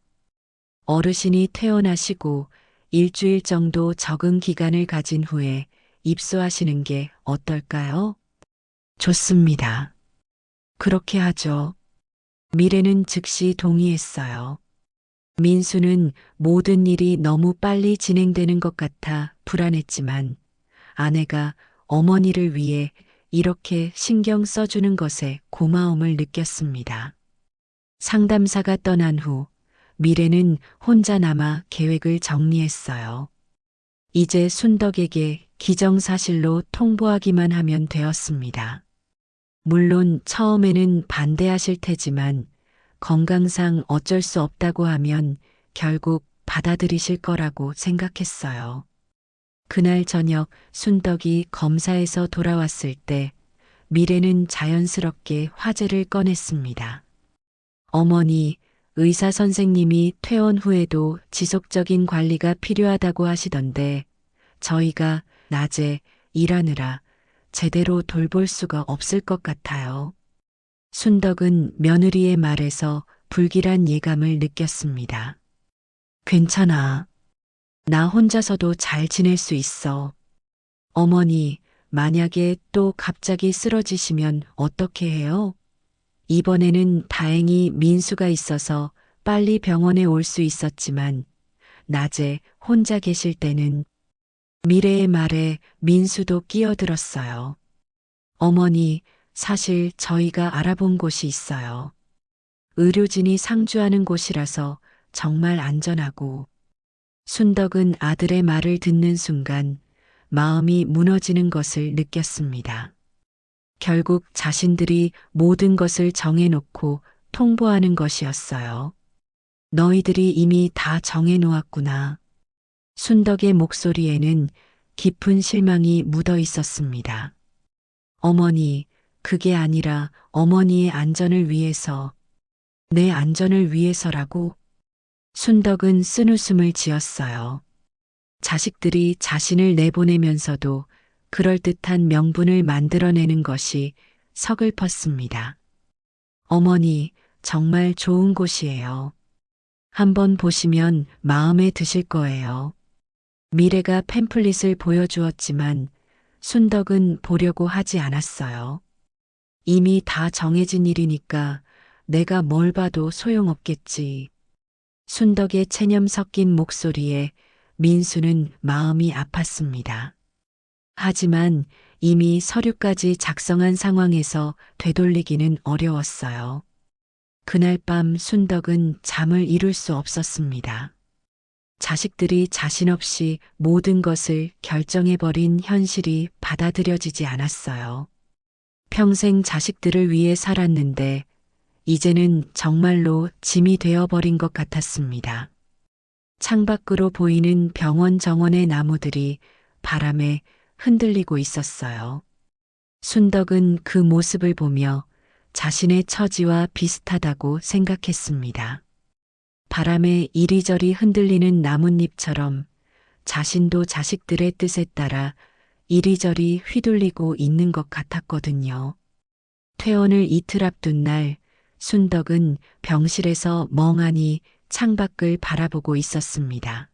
어르신이 퇴원하시고 일주일 정도 적응 기간을 가진 후에 입소하시는 게 어떨까요? 좋습니다. 그렇게 하죠. 미래는 즉시 동의했어요. 민수는 모든 일이 너무 빨리 진행되는 것 같아 불안했지만 아내가 어머니를 위해 이렇게 신경 써주는 것에 고마움을 느꼈습니다. 상담사가 떠난 후 미래는 혼자 남아 계획을 정리했어요. 이제 순덕에게 기정사실로 통보하기만 하면 되었습니다. 물론 처음에는 반대하실 테지만 건강상 어쩔 수 없다고 하면 결국 받아들이실 거라고 생각했어요. 그날 저녁 순덕이 검사에서 돌아왔을 때 미래는 자연스럽게 화제를 꺼냈습니다. 어머니, 의사 선생님이 퇴원 후에도 지속적인 관리가 필요하다고 하시던데 저희가 낮에 일하느라 제대로 돌볼 수가 없을 것 같아요. 순덕은 며느리의 말에서 불길한 예감을 느꼈습니다. 괜찮아. 나 혼자서도 잘 지낼 수 있어. 어머니, 만약에 또 갑자기 쓰러지시면 어떻게 해요? 이번에는 다행히 민수가 있어서 빨리 병원에 올 수 있었지만 낮에 혼자 계실 때는 미래의 말에 민수도 끼어들었어요. 어머니, 사실 저희가 알아본 곳이 있어요. 의료진이 상주하는 곳이라서 정말 안전하고. 순덕은 아들의 말을 듣는 순간 마음이 무너지는 것을 느꼈습니다. 결국 자신들이 모든 것을 정해놓고 통보하는 것이었어요. 너희들이 이미 다 정해놓았구나. 순덕의 목소리에는 깊은 실망이 묻어 있었습니다. 어머니, 그게 아니라 어머니의 안전을 위해서, 내 안전을 위해서라고. 순덕은 쓴웃음을 지었어요. 자식들이 자신을 내보내면서도 그럴듯한 명분을 만들어내는 것이 서글펐습니다. 어머니, 정말 좋은 곳이에요. 한번 보시면 마음에 드실 거예요. 미래가 팸플릿을 보여주었지만 순덕은 보려고 하지 않았어요. 이미 다 정해진 일이니까 내가 뭘 봐도 소용없겠지. 순덕의 체념 섞인 목소리에 민수는 마음이 아팠습니다. 하지만 이미 서류까지 작성한 상황에서 되돌리기는 어려웠어요. 그날 밤 순덕은 잠을 이룰 수 없었습니다. 자식들이 자신 없이 모든 것을 결정해버린 현실이 받아들여지지 않았어요. 평생 자식들을 위해 살았는데 이제는 정말로 짐이 되어버린 것 같았습니다. 창밖으로 보이는 병원 정원의 나무들이 바람에 흔들리고 있었어요. 순덕은 그 모습을 보며 자신의 처지와 비슷하다고 생각했습니다. 바람에 이리저리 흔들리는 나뭇잎처럼 자신도 자식들의 뜻에 따라 이리저리 휘둘리고 있는 것 같았거든요. 퇴원을 이틀 앞둔 날, 순덕은 병실에서 멍하니 창밖을 바라보고 있었습니다.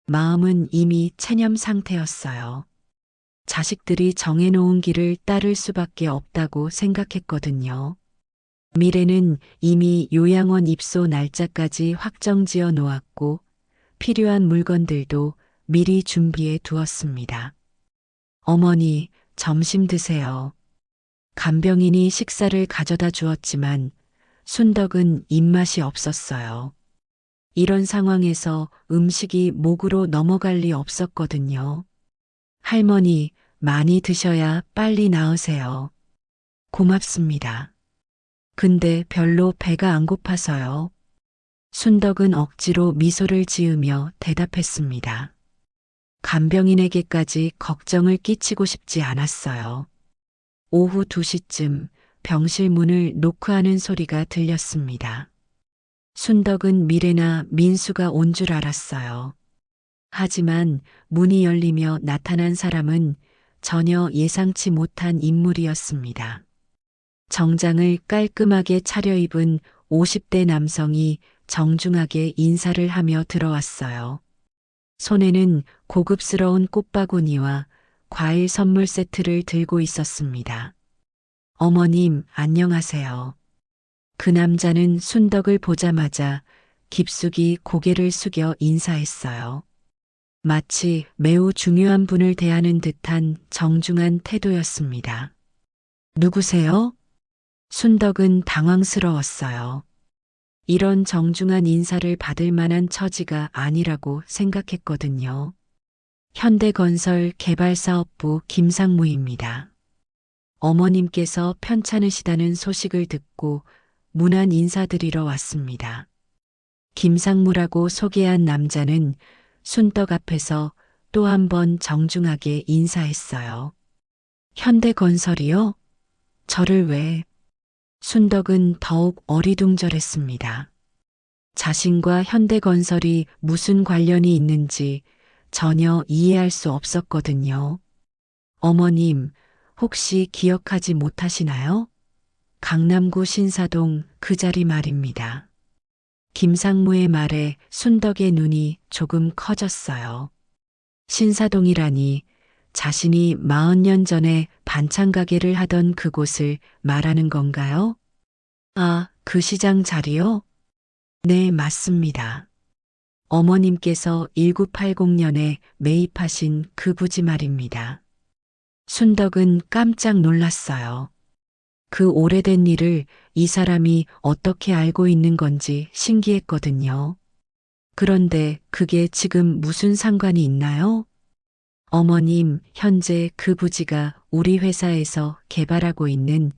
마음은 이미 체념 상태였어요. 자식들이 정해놓은 길을 따를 수밖에 없다고 생각했거든요. 미래는 이미 요양원 입소 날짜까지 확정지어 놓았고 필요한 물건들도 미리 준비해 두었습니다. 어머니, 점심 드세요. 간병인이 식사를 가져다 주었지만 순덕은 입맛이 없었어요. 이런 상황에서 음식이 목으로 넘어갈 리 없었거든요. 할머니, 많이 드셔야 빨리 나으세요. 고맙습니다. 근데 별로 배가 안 고파서요. 순덕은 억지로 미소를 지으며 대답했습니다. 간병인에게까지 걱정을 끼치고 싶지 않았어요. 오후 2시쯤 병실 문을 노크하는 소리가 들렸습니다. 순덕은 미래나 민수가 온 줄 알았어요. 하지만 문이 열리며 나타난 사람은 전혀 예상치 못한 인물이었습니다. 정장을 깔끔하게 차려입은 50대 남성이 정중하게 인사를 하며 들어왔어요. 손에는 고급스러운 꽃바구니와 과일 선물 세트를 들고 있었습니다. 어머님, 안녕하세요. 그 남자는 순덕을 보자마자 깊숙이 고개를 숙여 인사했어요. 마치 매우 중요한 분을 대하는 듯한 정중한 태도였습니다. 누구세요? 순덕은 당황스러웠어요. 이런 정중한 인사를 받을 만한 처지가 아니라고 생각했거든요. 현대건설 개발사업부 김상무입니다. 어머님께서 편찮으시다는 소식을 듣고 문안 인사드리러 왔습니다. 김상무라고 소개한 남자는 순덕 앞에서 또 한 번 정중하게 인사했어요. 현대건설이요? 저를 왜? 순덕은 더욱 어리둥절했습니다. 자신과 현대건설이 무슨 관련이 있는지 전혀 이해할 수 없었거든요. 어머님, 혹시 기억하지 못하시나요? 강남구 신사동 그 자리 말입니다. 김상무의 말에 순덕의 눈이 조금 커졌어요. 신사동이라니 자신이 40년 전에 반찬 가게를 하던 그곳을 말하는 건가요? 아, 그 시장 자리요? 네, 맞습니다. 어머님께서 1980년에 매입하신 그 부지 말입니다. 순덕은 깜짝 놀랐어요. 그 오래된 일을 이 사람이 어떻게 알고 있는 건지 신기했거든요. 그런데 그게 지금 무슨 상관이 있나요? 어머님, 현재 그 부지가 우리 회사에서 개발하고 있는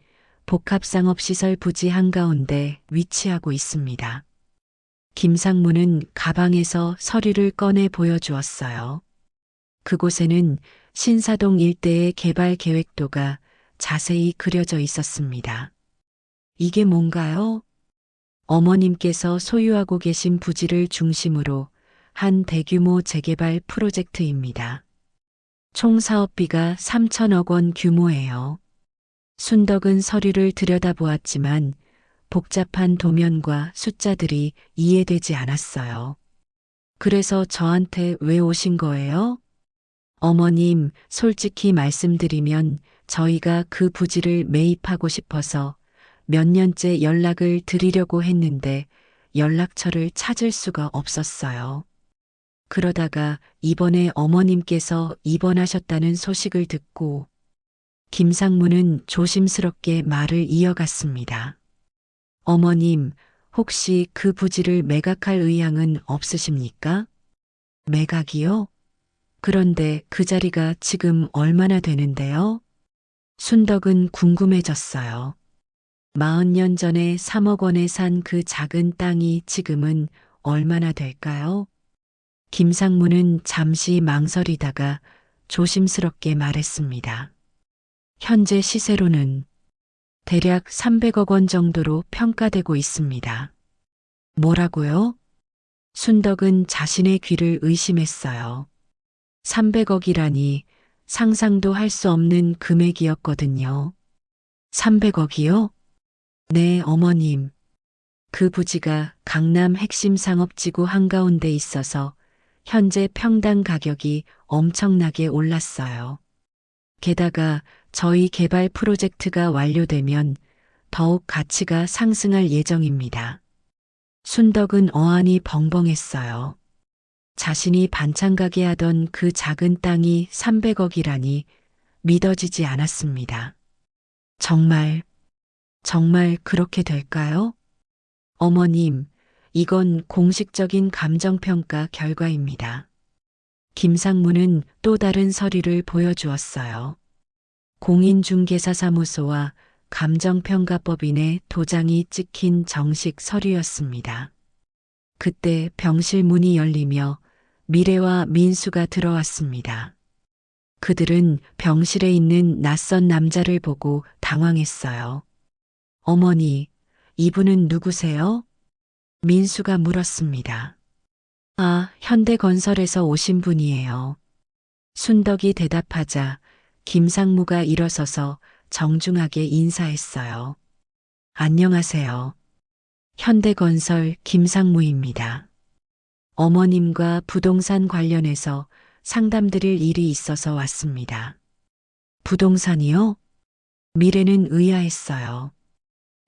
복합상업시설 부지 한가운데 위치하고 있습니다. 김상무는 가방에서 서류를 꺼내 보여주었어요. 그곳에는 신사동 일대의 개발 계획도가 자세히 그려져 있었습니다. 이게 뭔가요? 어머님께서 소유하고 계신 부지를 중심으로 한 대규모 재개발 프로젝트입니다. 총 사업비가 3천억 원 규모예요. 순덕은 서류를 들여다보았지만 복잡한 도면과 숫자들이 이해되지 않았어요. 그래서 저한테 왜 오신 거예요? 어머님, 솔직히 말씀드리면 저희가 그 부지를 매입하고 싶어서 몇 년째 연락을 드리려고 했는데 연락처를 찾을 수가 없었어요. 그러다가 이번에 어머님께서 입원하셨다는 소식을 듣고 김상무는 조심스럽게 말을 이어갔습니다. 어머님, 혹시 그 부지를 매각할 의향은 없으십니까? 매각이요? 그런데 그 자리가 지금 얼마나 되는데요? 순덕은 궁금해졌어요. 40년 전에 3억 원에 산 그 작은 땅이 지금은 얼마나 될까요? 김상무는 잠시 망설이다가 조심스럽게 말했습니다. 현재 시세로는 대략 300억 원 정도로 평가되고 있습니다. 뭐라고요? 순덕은 자신의 귀를 의심했어요. 300억이라니 상상도 할 수 없는 금액이었거든요. 300억이요? 네, 어머님. 그 부지가 강남 핵심 상업지구 한가운데 있어서 현재 평당 가격이 엄청나게 올랐어요. 게다가 저희 개발 프로젝트가 완료되면 더욱 가치가 상승할 예정입니다. 순덕은 어안이 벙벙했어요. 자신이 반찬가게 하던 그 작은 땅이 300억이라니 믿어지지 않았습니다. 정말 그렇게 될까요? 어머님, 이건 공식적인 감정평가 결과입니다. 김상무는 또 다른 서류를 보여주었어요. 공인중개사사무소와 감정평가법인의 도장이 찍힌 정식 서류였습니다. 그때 병실 문이 열리며 미래와 민수가 들어왔습니다. 그들은 병실에 있는 낯선 남자를 보고 당황했어요. 어머니, 이분은 누구세요? 민수가 물었습니다. 아, 현대건설에서 오신 분이에요. 순덕이 대답하자 김상무가 일어서서 정중하게 인사했어요. 안녕하세요. 현대건설 김상무입니다. 어머님과 부동산 관련해서 상담드릴 일이 있어서 왔습니다. 부동산이요? 미래는 의아했어요.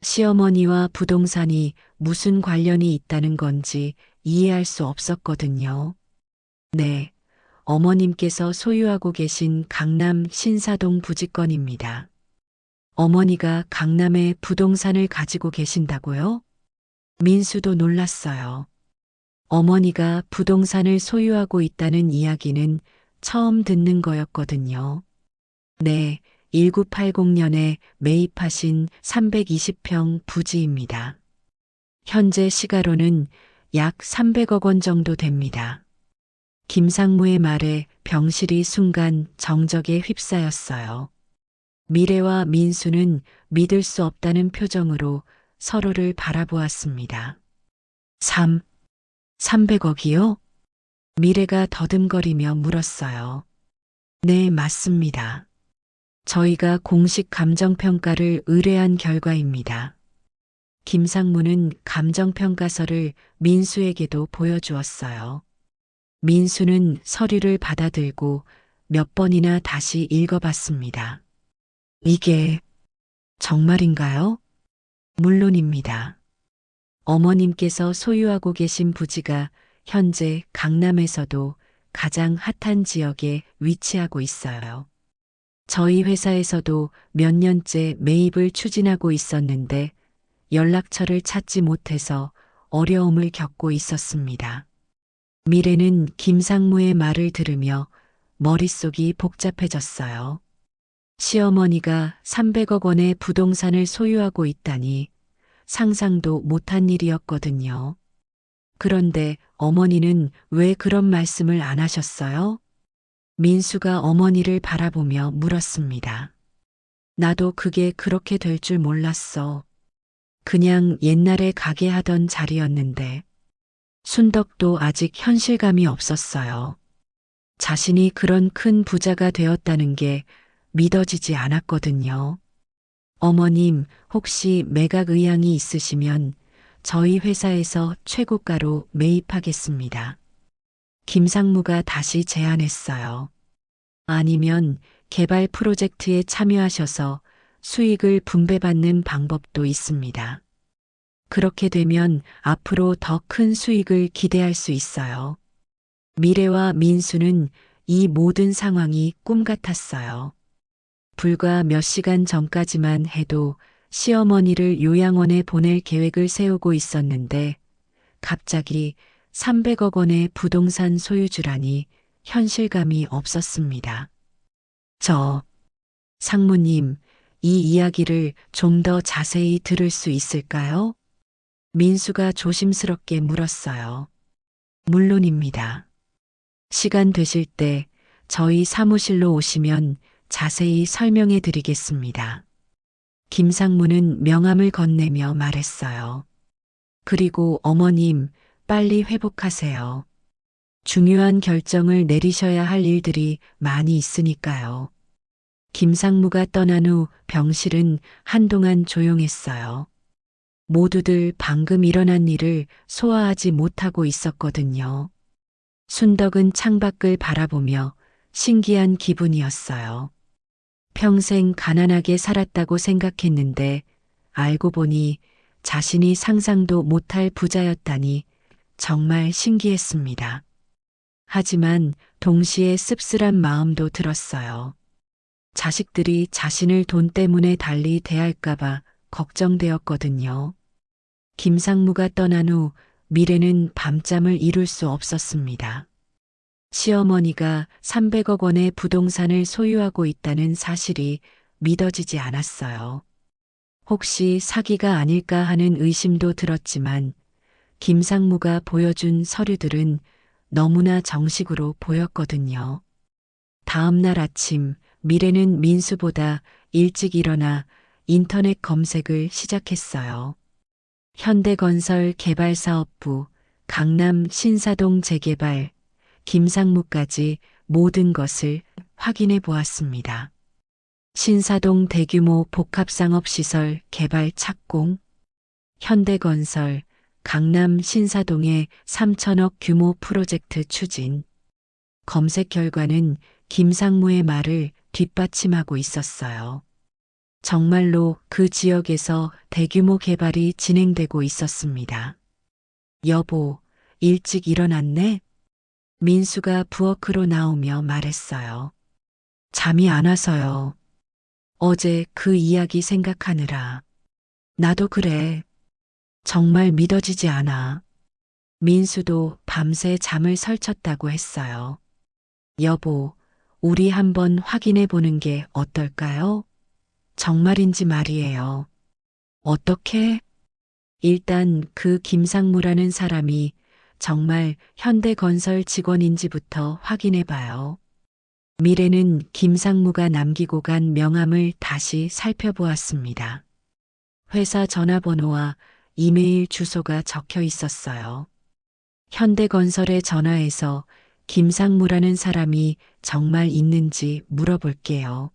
시어머니와 부동산이 무슨 관련이 있다는 건지 이해할 수 없었거든요. 네, 어머님께서 소유하고 계신 강남 신사동 부지건입니다. 어머니가 강남에 부동산을 가지고 계신다고요? 민수도 놀랐어요. 어머니가 부동산을 소유하고 있다는 이야기는 처음 듣는 거였거든요. 네, 1980년에 매입하신 320평 부지입니다. 현재 시가로는 약 300억 원 정도 됩니다. 김상무의 말에 병실이 순간 정적에 휩싸였어요. 미래와 민수는 믿을 수 없다는 표정으로 서로를 바라보았습니다. 300억이요? 미래가 더듬거리며 물었어요. 네, 맞습니다. 저희가 공식 감정평가를 의뢰한 결과입니다. 김상무는 감정평가서를 민수에게도 보여주었어요. 민수는 서류를 받아들고 몇 번이나 다시 읽어봤습니다. 이게 정말인가요? 물론입니다. 어머님께서 소유하고 계신 부지가 현재 강남에서도 가장 핫한 지역에 위치하고 있어요. 저희 회사에서도 몇 년째 매입을 추진하고 있었는데 연락처를 찾지 못해서 어려움을 겪고 있었습니다. 미래는 김상무의 말을 들으며 머릿속이 복잡해졌어요. 시어머니가 300억 원의 부동산을 소유하고 있다니 상상도 못한 일이었거든요. 그런데 어머니는 왜 그런 말씀을 안 하셨어요? 민수가 어머니를 바라보며 물었습니다. 나도 그게 그렇게 될 줄 몰랐어. 그냥 옛날에 가게 하던 자리였는데 순덕도 아직 현실감이 없었어요. 자신이 그런 큰 부자가 되었다는 게 믿어지지 않았거든요. 어머님, 혹시 매각 의향이 있으시면 저희 회사에서 최고가로 매입하겠습니다. 김상무가 다시 제안했어요. 아니면 개발 프로젝트에 참여하셔서 수익을 분배받는 방법도 있습니다. 그렇게 되면 앞으로 더 큰 수익을 기대할 수 있어요. 미래와 민수는 이 모든 상황이 꿈 같았어요. 불과 몇 시간 전까지만 해도 시어머니를 요양원에 보낼 계획을 세우고 있었는데 갑자기 300억 원의 부동산 소유주라니 현실감이 없었습니다. 상무님, 이 이야기를 좀 더 자세히 들을 수 있을까요? 민수가 조심스럽게 물었어요. 물론입니다. 시간 되실 때 저희 사무실로 오시면 자세히 설명해 드리겠습니다. 김상무는 명함을 건네며 말했어요. 그리고 어머님, 빨리 회복하세요. 중요한 결정을 내리셔야 할 일들이 많이 있으니까요. 김상무가 떠난 후 병실은 한동안 조용했어요. 모두들 방금 일어난 일을 소화하지 못하고 있었거든요. 순덕은 창밖을 바라보며 신기한 기분이었어요. 평생 가난하게 살았다고 생각했는데 알고 보니 자신이 상상도 못할 부자였다니 정말 신기했습니다. 하지만 동시에 씁쓸한 마음도 들었어요. 자식들이 자신을 돈 때문에 달리 대할까봐 걱정되었거든요. 김상무가 떠난 후 미래는 밤잠을 이룰 수 없었습니다. 시어머니가 300억 원의 부동산을 소유하고 있다는 사실이 믿어지지 않았어요. 혹시 사기가 아닐까 하는 의심도 들었지만 김상무가 보여준 서류들은 너무나 정식으로 보였거든요. 다음 날 아침 미래는 민수보다 일찍 일어나 인터넷 검색을 시작했어요. 현대건설 개발사업부, 강남 신사동 재개발, 김상무까지 모든 것을 확인해 보았습니다. 신사동 대규모 복합상업시설 개발 착공, 현대건설, 강남 신사동의 3천억 규모 프로젝트 추진. 검색 결과는 김상무의 말을 뒷받침하고 있었어요. 정말로 그 지역에서 대규모 개발이 진행되고 있었습니다. 여보, 일찍 일어났네? 민수가 부엌으로 나오며 말했어요. 잠이 안 와서요. 어제 그 이야기 생각하느라. 나도 그래. 정말 믿어지지 않아. 민수도 밤새 잠을 설쳤다고 했어요. 여보, 우리 한번 확인해 보는 게 어떨까요? 정말인지 말이에요. 어떻게? 일단 그 김상무라는 사람이 정말 현대건설 직원인지부터 확인해 봐요. 미래는 김상무가 남기고 간 명함을 다시 살펴보았습니다. 회사 전화번호와 이메일 주소가 적혀 있었어요. 현대건설에 전화해서 김상무라는 사람이 정말 있는지 물어볼게요.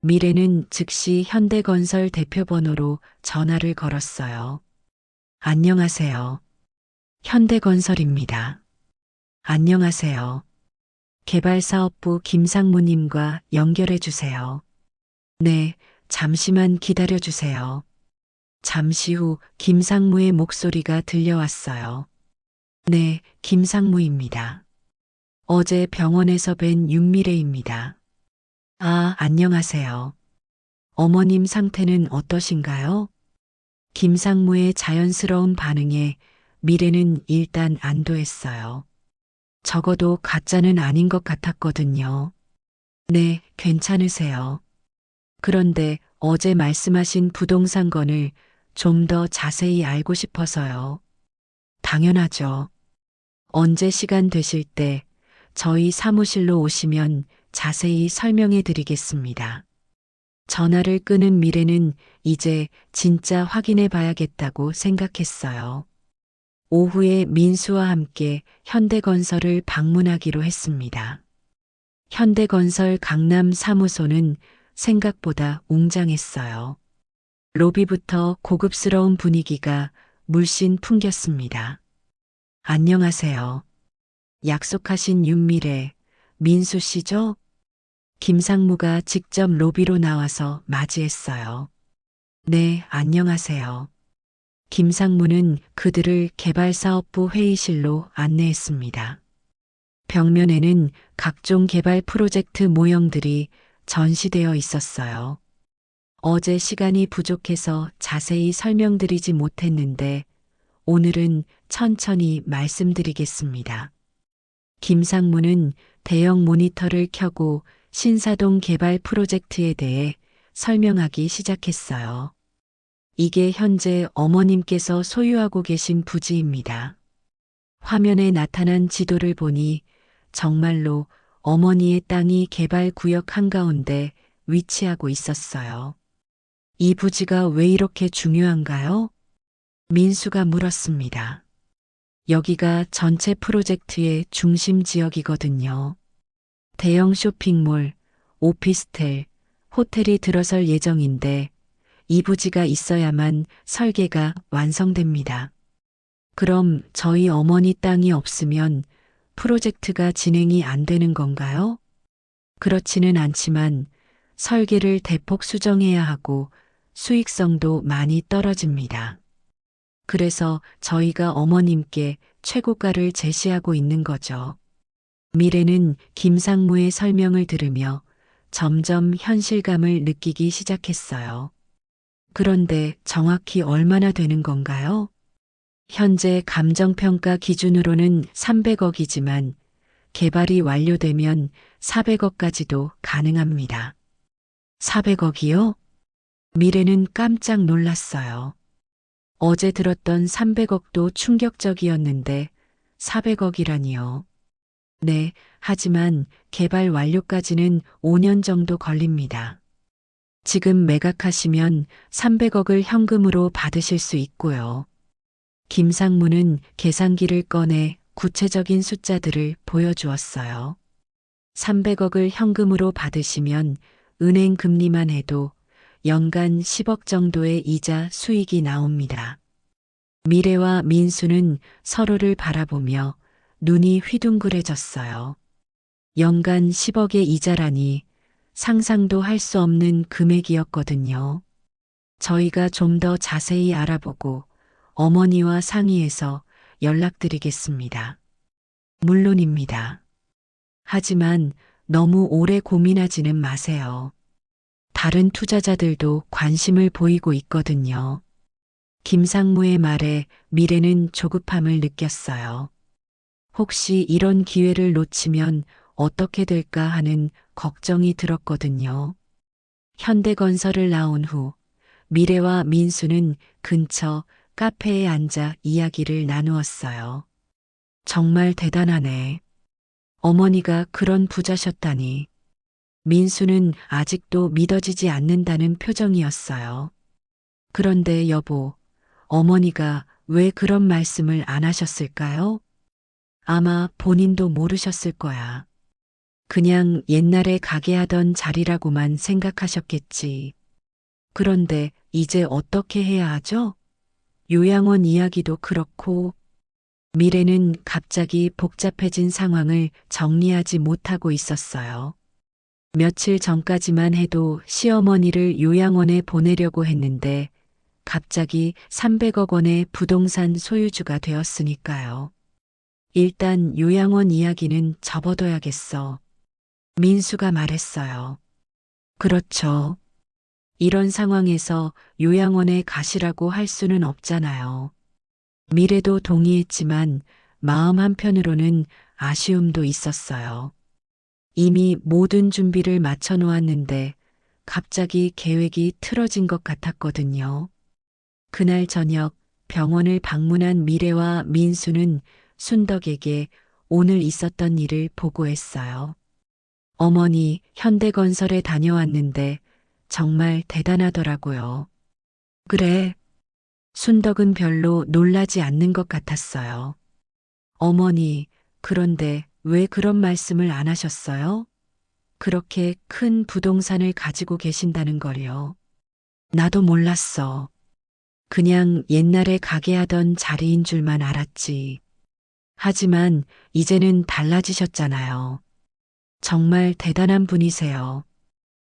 미래는 즉시 현대건설 대표번호로 전화를 걸었어요. 안녕하세요. 현대건설입니다. 안녕하세요. 개발사업부 김상무님과 연결해 주세요. 네, 잠시만 기다려 주세요. 잠시 후 김상무의 목소리가 들려왔어요. 네, 김상무입니다. 어제 병원에서 뵌 윤미래입니다. 아, 안녕하세요. 어머님 상태는 어떠신가요? 김상무의 자연스러운 반응에 미래는 일단 안도했어요. 적어도 가짜는 아닌 것 같았거든요. 네, 괜찮으세요. 그런데 어제 말씀하신 부동산 건을 좀 더 자세히 알고 싶어서요. 당연하죠. 언제 시간 되실 때 저희 사무실로 오시면 자세히 설명해 드리겠습니다. 전화를 끄는 미래는 이제 진짜 확인해 봐야겠다고 생각했어요. 오후에 민수와 함께 현대건설을 방문하기로 했습니다. 현대건설 강남 사무소는 생각보다 웅장했어요. 로비부터 고급스러운 분위기가 물씬 풍겼습니다. 안녕하세요. 약속하신 윤미래, 민수 씨죠? 김상무가 직접 로비로 나와서 맞이했어요. 네, 안녕하세요. 김상무는 그들을 개발사업부 회의실로 안내했습니다. 벽면에는 각종 개발 프로젝트 모형들이 전시되어 있었어요. 어제 시간이 부족해서 자세히 설명드리지 못했는데 오늘은 천천히 말씀드리겠습니다. 김상무는 대형 모니터를 켜고 신사동 개발 프로젝트에 대해 설명하기 시작했어요. 이게 현재 어머님께서 소유하고 계신 부지입니다. 화면에 나타난 지도를 보니 정말로 어머니의 땅이 개발 구역 한가운데 위치하고 있었어요. 이 부지가 왜 이렇게 중요한가요? 민수가 물었습니다. 여기가 전체 프로젝트의 중심 지역이거든요. 대형 쇼핑몰, 오피스텔, 호텔이 들어설 예정인데 이 부지가 있어야만 설계가 완성됩니다. 그럼 저희 어머니 땅이 없으면 프로젝트가 진행이 안 되는 건가요? 그렇지는 않지만 설계를 대폭 수정해야 하고 수익성도 많이 떨어집니다. 그래서 저희가 어머님께 최고가를 제시하고 있는 거죠. 미래는 김상무의 설명을 들으며 점점 현실감을 느끼기 시작했어요. 그런데 정확히 얼마나 되는 건가요? 현재 감정평가 기준으로는 300억이지만 개발이 완료되면 400억까지도 가능합니다. 400억이요? 미래는 깜짝 놀랐어요. 어제 들었던 300억도 충격적이었는데 400억이라니요. 네, 하지만 개발 완료까지는 5년 정도 걸립니다. 지금 매각하시면 300억을 현금으로 받으실 수 있고요. 김상무는 계산기를 꺼내 구체적인 숫자들을 보여주었어요. 300억을 현금으로 받으시면 은행 금리만 해도 연간 10억 정도의 이자 수익이 나옵니다. 미래와 민수는 서로를 바라보며 눈이 휘둥그레졌어요. 연간 10억의 이자라니 상상도 할 수 없는 금액이었거든요. 저희가 좀 더 자세히 알아보고 어머니와 상의해서 연락드리겠습니다. 물론입니다. 하지만 너무 오래 고민하지는 마세요. 다른 투자자들도 관심을 보이고 있거든요. 김상무의 말에 미래는 조급함을 느꼈어요. 혹시 이런 기회를 놓치면 어떻게 될까 하는 걱정이 들었거든요. 현대건설을 나온 후 미래와 민수는 근처 카페에 앉아 이야기를 나누었어요. 정말 대단하네. 어머니가 그런 부자셨다니. 민수는 아직도 믿어지지 않는다는 표정이었어요. 그런데 여보, 어머니가 왜 그런 말씀을 안 하셨을까요? 아마 본인도 모르셨을 거야. 그냥 옛날에 가게 하던 자리라고만 생각하셨겠지. 그런데 이제 어떻게 해야 하죠? 요양원 이야기도 그렇고, 미래는 갑자기 복잡해진 상황을 정리하지 못하고 있었어요. 며칠 전까지만 해도 시어머니를 요양원에 보내려고 했는데 갑자기 300억 원의 부동산 소유주가 되었으니까요. 일단 요양원 이야기는 접어둬야겠어. 민수가 말했어요. 그렇죠. 이런 상황에서 요양원에 가시라고 할 수는 없잖아요. 미래도 동의했지만 마음 한편으로는 아쉬움도 있었어요. 이미 모든 준비를 마쳐 놓았는데 갑자기 계획이 틀어진 것 같았거든요. 그날 저녁 병원을 방문한 미래와 민수는 순덕에게 오늘 있었던 일을 보고했어요. 어머니 현대건설에 다녀왔는데 정말 대단하더라고요. 그래. 순덕은 별로 놀라지 않는 것 같았어요. 어머니, 그런데 왜 그런 말씀을 안 하셨어요? 그렇게 큰 부동산을 가지고 계신다는 걸요. 나도 몰랐어. 그냥 옛날에 가게 하던 자리인 줄만 알았지. 하지만 이제는 달라지셨잖아요. 정말 대단한 분이세요.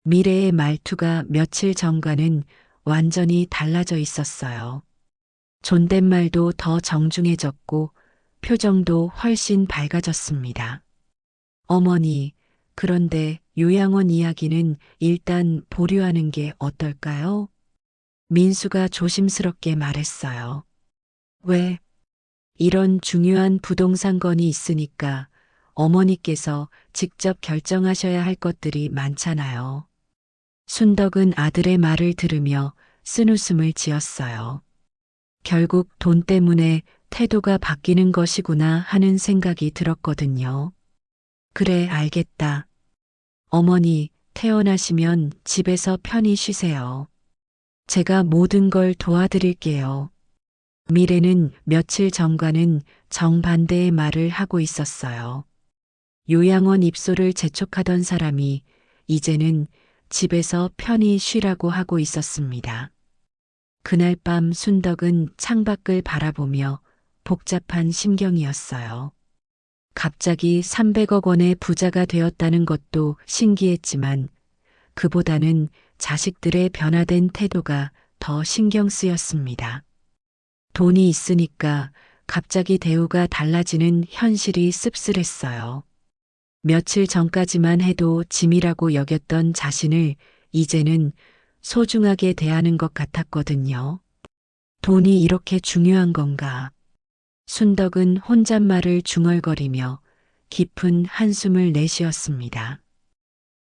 미래의 말투가 며칠 전과는 완전히 달라져 있었어요. 존댓말도 더 정중해졌고 표정도 훨씬 밝아졌습니다. 어머니, 그런데 요양원 이야기는 일단 보류하는 게 어떨까요? 민수가 조심스럽게 말했어요. 왜? 이런 중요한 부동산 건이 있으니까 어머니께서 직접 결정하셔야 할 것들이 많잖아요. 순덕은 아들의 말을 들으며 쓴웃음을 지었어요. 결국 돈 때문에 태도가 바뀌는 것이구나 하는 생각이 들었거든요. 그래, 알겠다. 어머니, 퇴원하시면 집에서 편히 쉬세요. 제가 모든 걸 도와드릴게요. 미래는 며칠 전과는 정반대의 말을 하고 있었어요. 요양원 입소를 재촉하던 사람이 이제는 집에서 편히 쉬라고 하고 있었습니다. 그날 밤 순덕은 창밖을 바라보며 복잡한 심경이었어요. 갑자기 300억 원의 부자가 되었다는 것도 신기했지만 그보다는 자식들의 변화된 태도가 더 신경 쓰였습니다. 돈이 있으니까 갑자기 대우가 달라지는 현실이 씁쓸했어요. 며칠 전까지만 해도 짐이라고 여겼던 자신을 이제는 소중하게 대하는 것 같았거든요. 돈이 이렇게 중요한 건가? 순덕은 혼잣말을 중얼거리며 깊은 한숨을 내쉬었습니다.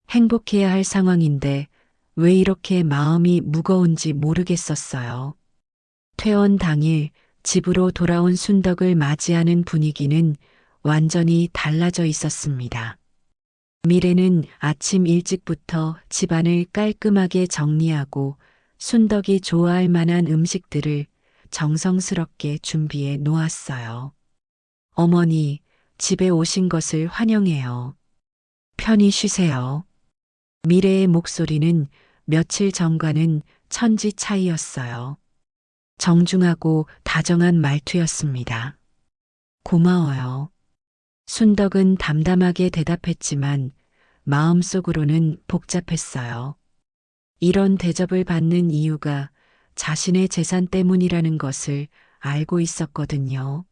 행복해야 할 상황인데 왜 이렇게 마음이 무거운지 모르겠었어요. 퇴원 당일 집으로 돌아온 순덕을 맞이하는 분위기는 완전히 달라져 있었습니다. 미래는 아침 일찍부터 집안을 깔끔하게 정리하고 순덕이 좋아할 만한 음식들을 정성스럽게 준비해 놓았어요. 어머니, 집에 오신 것을 환영해요. 편히 쉬세요. 미래의 목소리는 며칠 전과는 천지 차이였어요. 정중하고 다정한 말투였습니다. 고마워요. 순덕은 담담하게 대답했지만 마음속으로는 복잡했어요. 이런 대접을 받는 이유가 자신의 재산 때문이라는 것을 알고 있었거든요.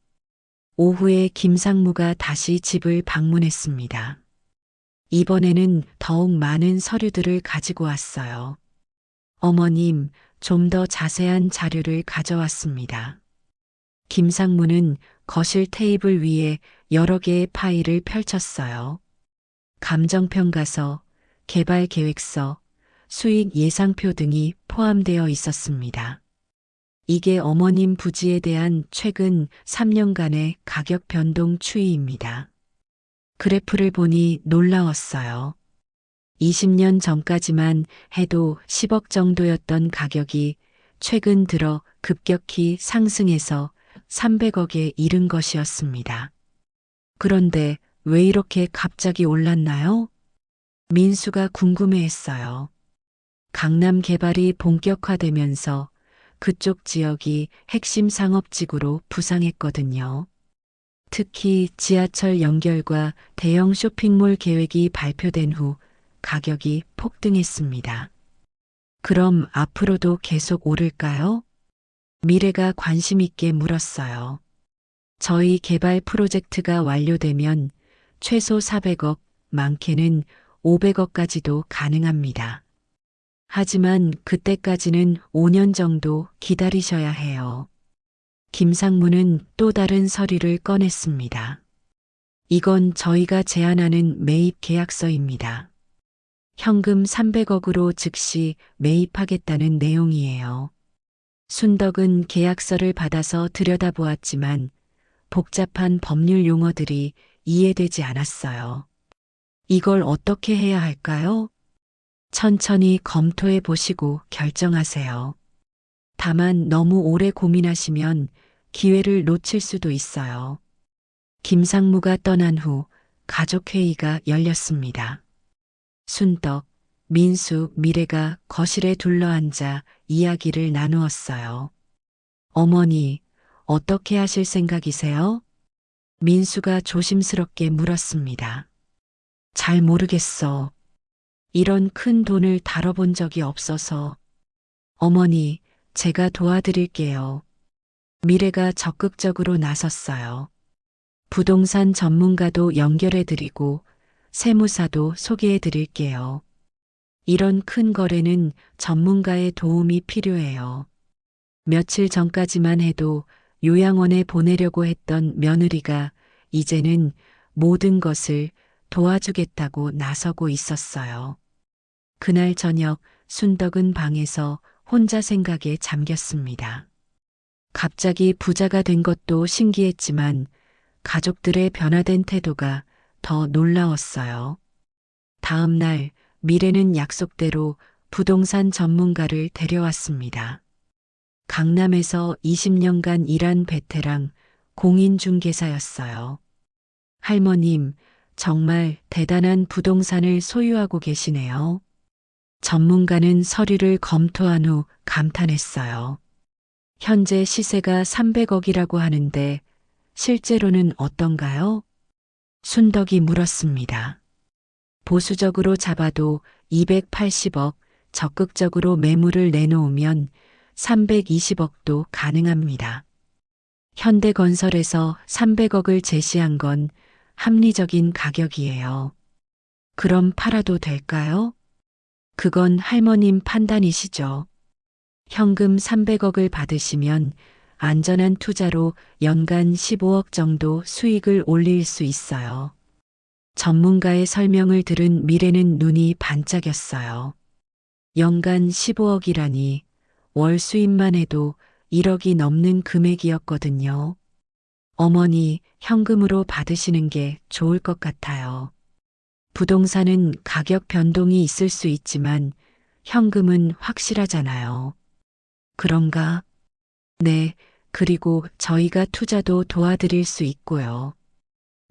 오후에 김상무가 다시 집을 방문했습니다. 이번에는 더욱 많은 서류들을 가지고 왔어요. 어머님, 좀 더 자세한 자료를 가져왔습니다. 김상무는 거실 테이블 위에 여러 개의 파일을 펼쳤어요. 감정평가서, 개발계획서, 수익 예상표 등이 포함되어 있었습니다. 이게 어머님 부지에 대한 최근 3년간의 가격 변동 추이입니다. 그래프를 보니 놀라웠어요. 20년 전까지만 해도 10억 정도였던 가격이 최근 들어 급격히 상승해서 300억에 이른 것이었습니다. 그런데 왜 이렇게 갑자기 올랐나요? 민수가 궁금해했어요. 강남 개발이 본격화되면서 그쪽 지역이 핵심 상업지구로 부상했거든요. 특히 지하철 연결과 대형 쇼핑몰 계획이 발표된 후 가격이 폭등했습니다. 그럼 앞으로도 계속 오를까요? 미래가 관심 있게 물었어요. 저희 개발 프로젝트가 완료되면 최소 400억, 많게는 500억까지도 가능합니다. 하지만 그때까지는 5년 정도 기다리셔야 해요. 김상무는 또 다른 서류를 꺼냈습니다. 이건 저희가 제안하는 매입 계약서입니다. 현금 300억으로 즉시 매입하겠다는 내용이에요. 순덕은 계약서를 받아서 들여다보았지만 복잡한 법률 용어들이 이해되지 않았어요. 이걸 어떻게 해야 할까요? 천천히 검토해 보시고 결정하세요. 다만 너무 오래 고민하시면 기회를 놓칠 수도 있어요. 김상무가 떠난 후 가족회의가 열렸습니다. 순덕, 민수, 미래가 거실에 둘러앉아 이야기를 나누었어요. 어머니, 어떻게 하실 생각이세요? 민수가 조심스럽게 물었습니다. 잘 모르겠어. 이런 큰 돈을 다뤄본 적이 없어서. 어머니, 제가 도와드릴게요. 미래가 적극적으로 나섰어요. 부동산 전문가도 연결해드리고 세무사도 소개해드릴게요. 이런 큰 거래는 전문가의 도움이 필요해요. 며칠 전까지만 해도 요양원에 보내려고 했던 며느리가 이제는 모든 것을 도와주겠다고 나서고 있었어요. 그날 저녁 순덕은 방에서 혼자 생각에 잠겼습니다. 갑자기 부자가 된 것도 신기했지만 가족들의 변화된 태도가 더 놀라웠어요. 다음 날 미래는 약속대로 부동산 전문가를 데려왔습니다. 강남에서 20년간 일한 베테랑 공인중개사였어요. 할머님, 정말 대단한 부동산을 소유하고 계시네요. 전문가는 서류를 검토한 후 감탄했어요. 현재 시세가 300억이라고 하는데 실제로는 어떤가요? 순덕이 물었습니다. 보수적으로 잡아도 280억, 적극적으로 매물을 내놓으면 320억도 가능합니다. 현대건설에서 300억을 제시한 건 합리적인 가격이에요. 그럼 팔아도 될까요? 그건 할머님 판단이시죠. 현금 300억을 받으시면 안전한 투자로 연간 15억 정도 수익을 올릴 수 있어요. 전문가의 설명을 들은 미래는 눈이 반짝였어요. 연간 15억이라니 월 수입만 해도 1억이 넘는 금액이었거든요. 어머니 현금으로 받으시는 게 좋을 것 같아요. 부동산은 가격 변동이 있을 수 있지만 현금은 확실하잖아요. 그런가? 네, 그리고 저희가 투자도 도와드릴 수 있고요.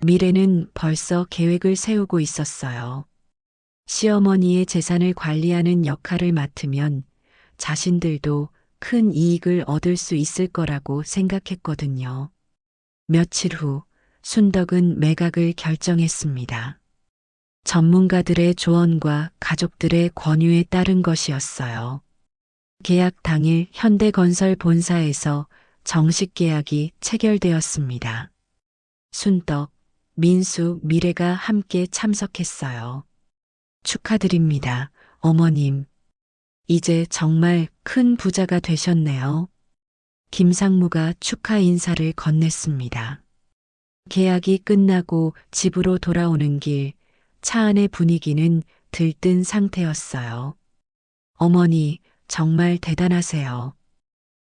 미래는 벌써 계획을 세우고 있었어요. 시어머니의 재산을 관리하는 역할을 맡으면 자신들도 큰 이익을 얻을 수 있을 거라고 생각했거든요. 며칠 후 순덕은 매각을 결정했습니다. 전문가들의 조언과 가족들의 권유에 따른 것이었어요. 계약 당일 현대건설 본사에서 정식 계약이 체결되었습니다. 순덕, 민수, 미래가 함께 참석했어요. 축하드립니다, 어머님. 이제 정말 큰 부자가 되셨네요. 김상무가 축하 인사를 건넸습니다. 계약이 끝나고 집으로 돌아오는 길, 차 안의 분위기는 들뜬 상태였어요. 어머니, 정말 대단하세요.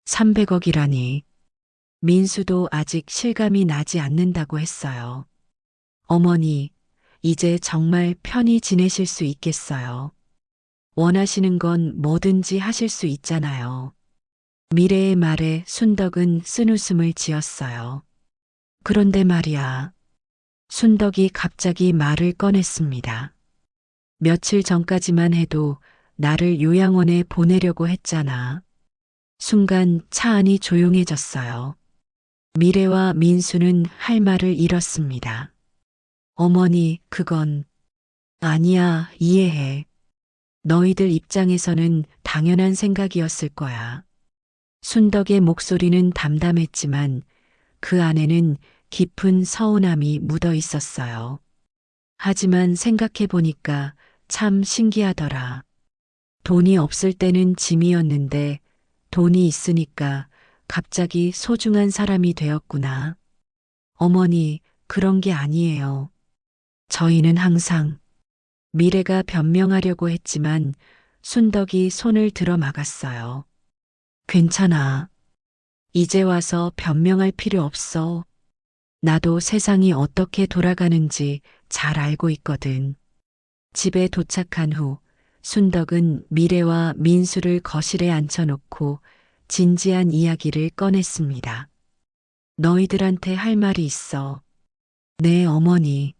300억이라니. 민수도 아직 실감이 나지 않는다고 했어요. 어머니, 이제 정말 편히 지내실 수 있겠어요. 원하시는 건 뭐든지 하실 수 있잖아요. 미래의 말에 순덕은 쓴웃음을 지었어요. 그런데 말이야. 순덕이 갑자기 말을 꺼냈습니다. 며칠 전까지만 해도 나를 요양원에 보내려고 했잖아. 순간 차 안이 조용해졌어요. 미래와 민수는 할 말을 잃었습니다. 어머니, 그건 아니야, 이해해. 너희들 입장에서는 당연한 생각이었을 거야. 순덕의 목소리는 담담했지만 그 안에는 깊은 서운함이 묻어 있었어요. 하지만 생각해 보니까 참 신기하더라. 돈이 없을 때는 짐이었는데 돈이 있으니까 갑자기 소중한 사람이 되었구나. 어머니, 그런 게 아니에요. 저희는 항상 미래가 변명하려고 했지만 순덕이 손을 들어 막았어요. 괜찮아. 이제 와서 변명할 필요 없어. 나도 세상이 어떻게 돌아가는지 잘 알고 있거든. 집에 도착한 후 순덕은 미래와 민수를 거실에 앉혀놓고 진지한 이야기를 꺼냈습니다. 너희들한테 할 말이 있어. 네, 어머니.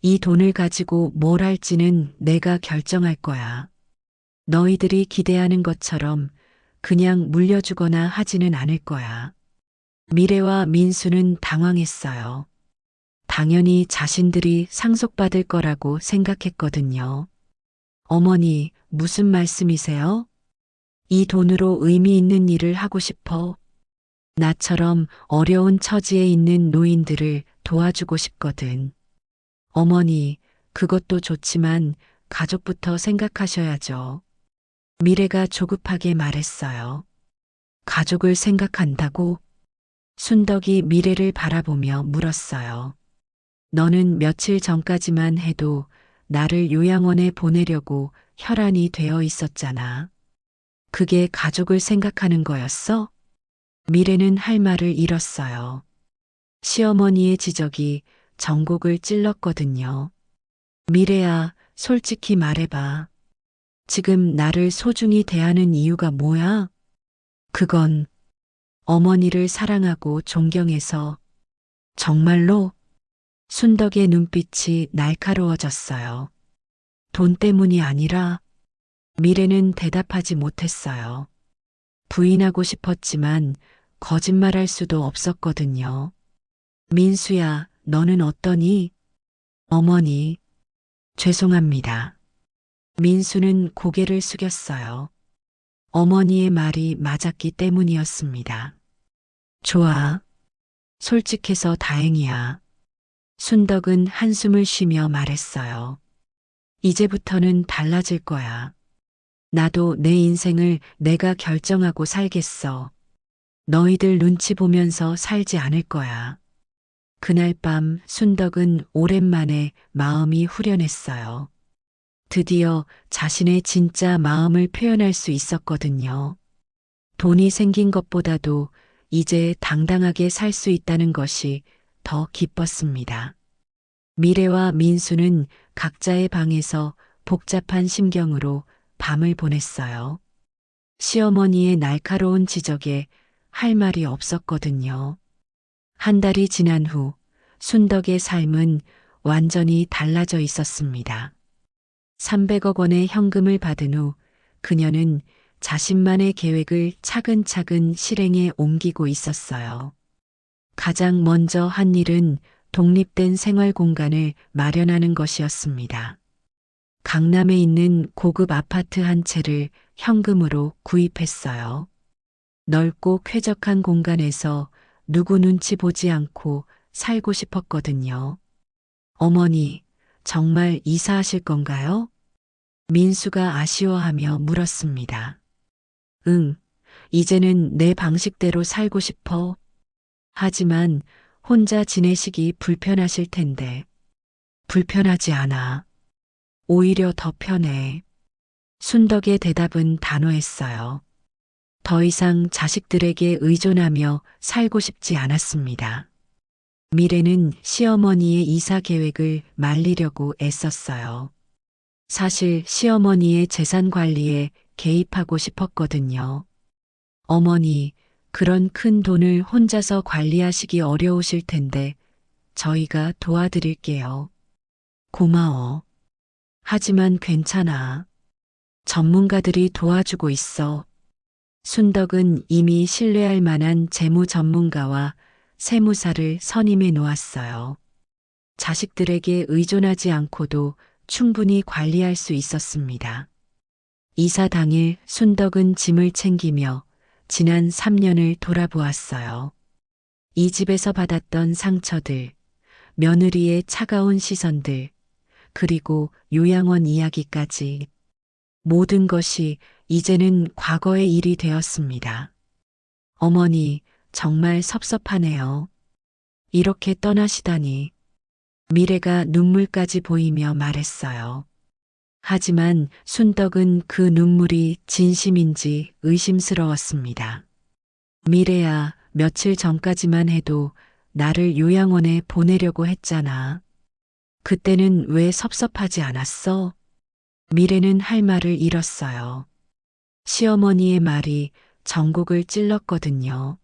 이 돈을 가지고 뭘 할지는 내가 결정할 거야. 너희들이 기대하는 것처럼 그냥 물려주거나 하지는 않을 거야. 미래와 민수는 당황했어요. 당연히 자신들이 상속받을 거라고 생각했거든요. 어머니, 무슨 말씀이세요? 이 돈으로 의미 있는 일을 하고 싶어. 나처럼 어려운 처지에 있는 노인들을 도와주고 싶거든. 어머니, 그것도 좋지만 가족부터 생각하셔야죠. 미래가 조급하게 말했어요. 가족을 생각한다고? 순덕이 미래를 바라보며 물었어요. 너는 며칠 전까지만 해도 나를 요양원에 보내려고 혈안이 되어 있었잖아. 그게 가족을 생각하는 거였어? 미래는 할 말을 잃었어요. 시어머니의 지적이 전곡을 찔렀거든요. 미래야, 솔직히 말해봐. 지금 나를 소중히 대하는 이유가 뭐야? 그건 어머니를 사랑하고 존경해서. 정말로? 순덕의 눈빛이 날카로워졌어요. 돈 때문이 아니라 미래는 대답하지 못했어요. 부인하고 싶었지만 거짓말할 수도 없었거든요. 민수야, 너는 어떠니? 어머니, 죄송합니다. 민수는 고개를 숙였어요. 어머니의 말이 맞았기 때문이었습니다. 좋아. 솔직해서 다행이야. 순덕은 한숨을 쉬며 말했어요. 이제부터는 달라질 거야. 나도 내 인생을 내가 결정하고 살겠어. 너희들 눈치 보면서 살지 않을 거야. 그날 밤 순덕은 오랜만에 마음이 후련했어요. 드디어 자신의 진짜 마음을 표현할 수 있었거든요. 돈이 생긴 것보다도 이제 당당하게 살 수 있다는 것이 더 기뻤습니다. 미래와 민수는 각자의 방에서 복잡한 심경으로 밤을 보냈어요. 시어머니의 날카로운 지적에 할 말이 없었거든요. 한 달이 지난 후 순덕의 삶은 완전히 달라져 있었습니다. 300억 원의 현금을 받은 후 그녀는 자신만의 계획을 차근차근 실행에 옮기고 있었어요. 가장 먼저 한 일은 독립된 생활 공간을 마련하는 것이었습니다. 강남에 있는 고급 아파트 한 채를 현금으로 구입했어요. 넓고 쾌적한 공간에서 누구 눈치 보지 않고 살고 싶었거든요. 어머니, 정말 이사하실 건가요? 민수가 아쉬워하며 물었습니다. 응, 이제는 내 방식대로 살고 싶어. 하지만 혼자 지내시기 불편하실 텐데. 불편하지 않아. 오히려 더 편해. 순덕의 대답은 단호했어요. 더 이상 자식들에게 의존하며 살고 싶지 않았습니다. 미래는 시어머니의 이사 계획을 말리려고 애썼어요. 사실 시어머니의 재산 관리에 개입하고 싶었거든요. 어머니, 그런 큰 돈을 혼자서 관리하시기 어려우실 텐데 저희가 도와드릴게요. 고마워. 하지만 괜찮아. 전문가들이 도와주고 있어. 순덕은 이미 신뢰할 만한 재무 전문가와 세무사를 선임해 놓았어요. 자식들에게 의존하지 않고도 충분히 관리할 수 있었습니다. 이사 당일 순덕은 짐을 챙기며 지난 3년을 돌아보았어요. 이 집에서 받았던 상처들, 며느리의 차가운 시선들, 그리고 요양원 이야기까지 모든 것이 이제는 과거의 일이 되었습니다. 어머니, 정말 섭섭하네요. 이렇게 떠나시다니. 미래가 눈물까지 보이며 말했어요. 하지만 순덕은 그 눈물이 진심인지 의심스러웠습니다. 미래야, 며칠 전까지만 해도 나를 요양원에 보내려고 했잖아. 그때는 왜 섭섭하지 않았어? 미래는 할 말을 잃었어요. 시어머니의 말이 전곡을 찔렀거든요.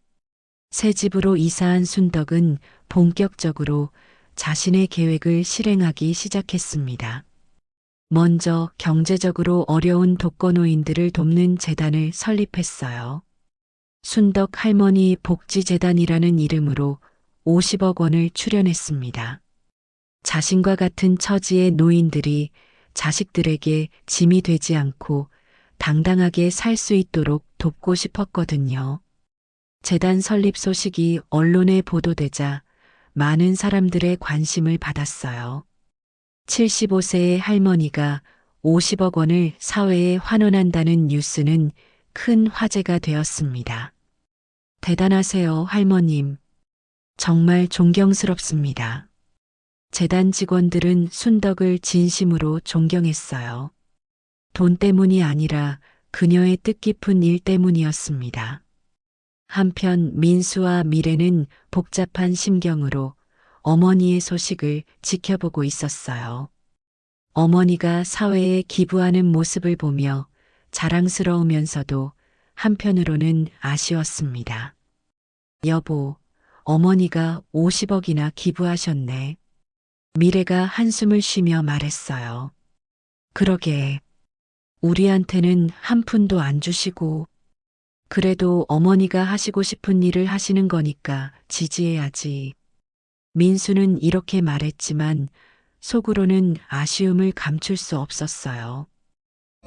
새 집으로 이사한 순덕은 본격적으로 자신의 계획을 실행하기 시작했습니다. 먼저 경제적으로 어려운 독거노인들을 돕는 재단을 설립했어요. 순덕 할머니 복지재단이라는 이름으로 50억 원을 출연했습니다. 자신과 같은 처지의 노인들이 자식들에게 짐이 되지 않고 당당하게 살 수 있도록 돕고 싶었거든요. 재단 설립 소식이 언론에 보도되자 많은 사람들의 관심을 받았어요. 75세의 할머니가 50억 원을 사회에 환원한다는 뉴스는 큰 화제가 되었습니다. 대단하세요, 할머님. 정말 존경스럽습니다. 재단 직원들은 순덕을 진심으로 존경했어요. 돈 때문이 아니라 그녀의 뜻깊은 일 때문이었습니다. 한편 민수와 미래는 복잡한 심경으로 어머니의 소식을 지켜보고 있었어요. 어머니가 사회에 기부하는 모습을 보며 자랑스러우면서도 한편으로는 아쉬웠습니다. 여보, 어머니가 50억이나 기부하셨네. 미래가 한숨을 쉬며 말했어요. 그러게, 우리한테는 한 푼도 안 주시고, 그래도 어머니가 하시고 싶은 일을 하시는 거니까 지지해야지. 민수는 이렇게 말했지만 속으로는 아쉬움을 감출 수 없었어요.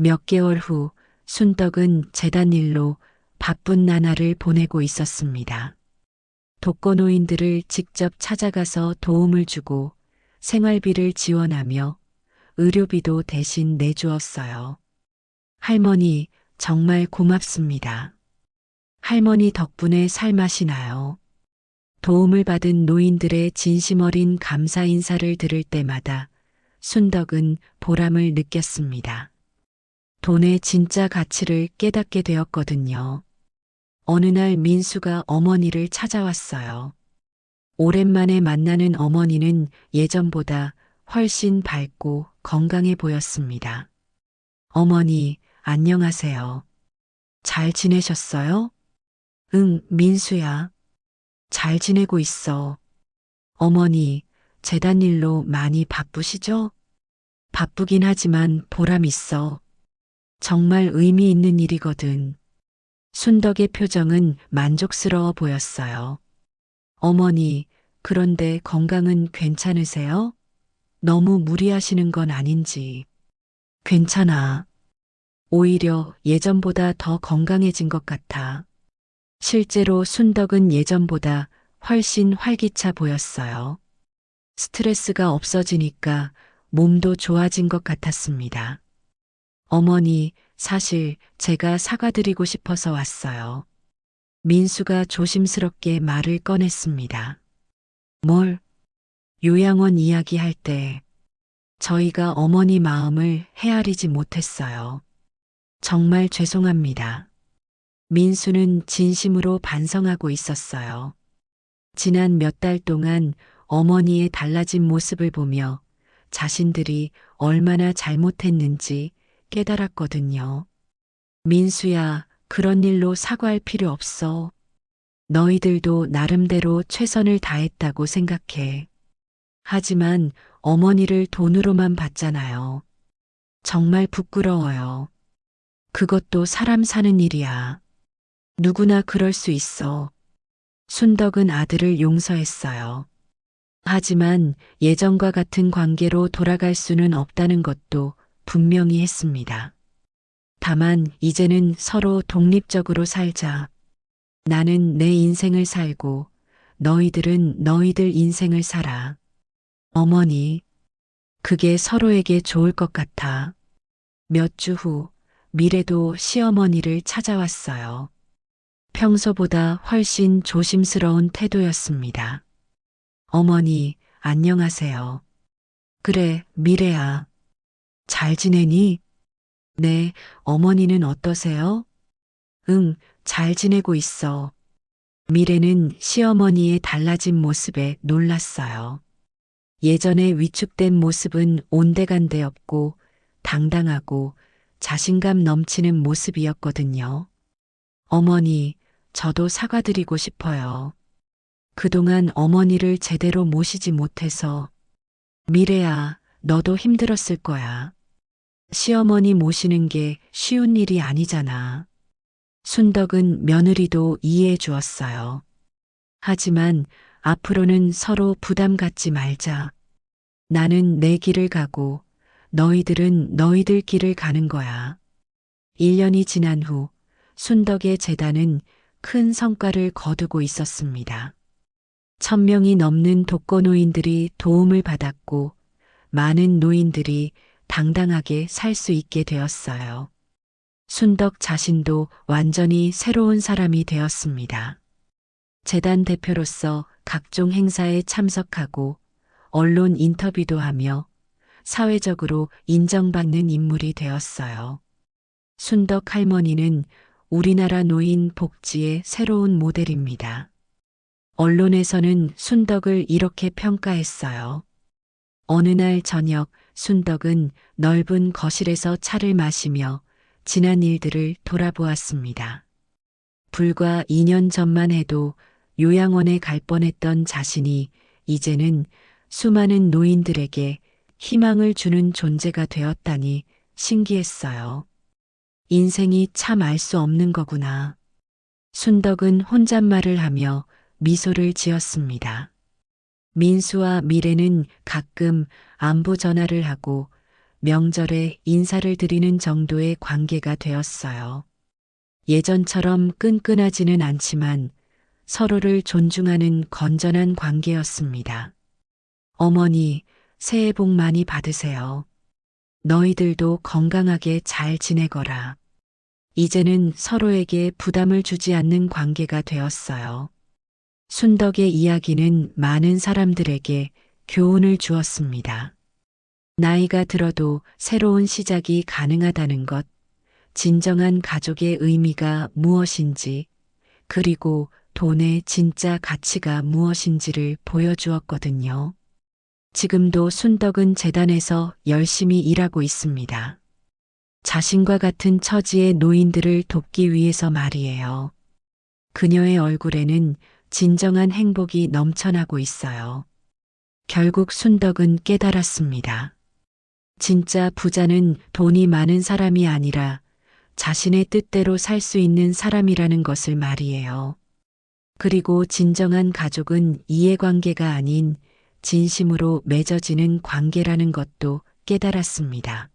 몇 개월 후 순덕은 재단 일로 바쁜 나날을 보내고 있었습니다. 독거노인들을 직접 찾아가서 도움을 주고 생활비를 지원하며 의료비도 대신 내주었어요. 할머니, 정말 고맙습니다. 할머니 덕분에 살맛이 나요. 도움을 받은 노인들의 진심 어린 감사 인사를 들을 때마다 순덕은 보람을 느꼈습니다. 돈의 진짜 가치를 깨닫게 되었거든요. 어느 날 민수가 어머니를 찾아왔어요. 오랜만에 만나는 어머니는 예전보다 훨씬 밝고 건강해 보였습니다. 어머니, 안녕하세요. 잘 지내셨어요? 응, 민수야. 잘 지내고 있어. 어머니, 재단 일로 많이 바쁘시죠? 바쁘긴 하지만 보람 있어. 정말 의미 있는 일이거든. 순덕의 표정은 만족스러워 보였어요. 어머니, 그런데 건강은 괜찮으세요? 너무 무리하시는 건 아닌지. 괜찮아. 오히려 예전보다 더 건강해진 것 같아. 실제로 순덕은 예전보다 훨씬 활기차 보였어요. 스트레스가 없어지니까 몸도 좋아진 것 같았습니다. 어머니, 사실 제가 사과드리고 싶어서 왔어요. 민수가 조심스럽게 말을 꺼냈습니다. 뭘? 요양원 이야기할 때 저희가 어머니 마음을 헤아리지 못했어요. 정말 죄송합니다. 민수는 진심으로 반성하고 있었어요. 지난 몇 달 동안 어머니의 달라진 모습을 보며 자신들이 얼마나 잘못했는지 깨달았거든요. 민수야, 그런 일로 사과할 필요 없어. 너희들도 나름대로 최선을 다했다고 생각해. 하지만 어머니를 돈으로만 봤잖아요. 정말 부끄러워요. 그것도 사람 사는 일이야. 누구나 그럴 수 있어. 순덕은 아들을 용서했어요. 하지만 예전과 같은 관계로 돌아갈 수는 없다는 것도 분명히 했습니다. 다만 이제는 서로 독립적으로 살자. 나는 내 인생을 살고 너희들은 너희들 인생을 살아. 어머니, 그게 서로에게 좋을 것 같아. 몇 주 후 미래도 시어머니를 찾아왔어요. 평소보다 훨씬 조심스러운 태도였습니다. 어머니, 안녕하세요. 그래, 미래야. 잘 지내니? 네, 어머니는 어떠세요? 응, 잘 지내고 있어. 미래는 시어머니의 달라진 모습에 놀랐어요. 예전에 위축된 모습은 온데간데 없고 당당하고 자신감 넘치는 모습이었거든요. 어머니, 저도 사과드리고 싶어요. 그동안 어머니를 제대로 모시지 못해서. 미래야, 너도 힘들었을 거야. 시어머니 모시는 게 쉬운 일이 아니잖아. 순덕은 며느리도 이해해 주었어요. 하지만 앞으로는 서로 부담 갖지 말자. 나는 내 길을 가고 너희들은 너희들 길을 가는 거야. 1년이 지난 후 순덕의 재단은 큰 성과를 거두고 있었습니다. 1,000명이 넘는 독거노인들이 도움을 받았고 많은 노인들이 당당하게 살 수 있게 되었어요. 순덕 자신도 완전히 새로운 사람이 되었습니다. 재단 대표로서 각종 행사에 참석하고 언론 인터뷰도 하며 사회적으로 인정받는 인물이 되었어요. 순덕 할머니는 우리나라 노인 복지의 새로운 모델입니다. 언론에서는 순덕을 이렇게 평가했어요. 어느 날 저녁 순덕은 넓은 거실에서 차를 마시며 지난 일들을 돌아보았습니다. 불과 2년 전만 해도 요양원에 갈 뻔했던 자신이 이제는 수많은 노인들에게 희망을 주는 존재가 되었다니 신기했어요. 인생이 참 알 수 없는 거구나. 순덕은 혼잣말을 하며 미소를 지었습니다. 민수와 미래는 가끔 안부 전화를 하고 명절에 인사를 드리는 정도의 관계가 되었어요. 예전처럼 끈끈하지는 않지만 서로를 존중하는 건전한 관계였습니다. 어머니, 새해 복 많이 받으세요. 너희들도 건강하게 잘 지내거라. 이제는 서로에게 부담을 주지 않는 관계가 되었어요. 순덕의 이야기는 많은 사람들에게 교훈을 주었습니다. 나이가 들어도 새로운 시작이 가능하다는 것, 진정한 가족의 의미가 무엇인지, 그리고 돈의 진짜 가치가 무엇인지를 보여주었거든요. 지금도 순덕은 재단에서 열심히 일하고 있습니다. 자신과 같은 처지의 노인들을 돕기 위해서 말이에요. 그녀의 얼굴에는 진정한 행복이 넘쳐나고 있어요. 결국 순덕은 깨달았습니다. 진짜 부자는 돈이 많은 사람이 아니라 자신의 뜻대로 살 수 있는 사람이라는 것을 말이에요. 그리고 진정한 가족은 이해관계가 아닌 진심으로 맺어지는 관계라는 것도 깨달았습니다.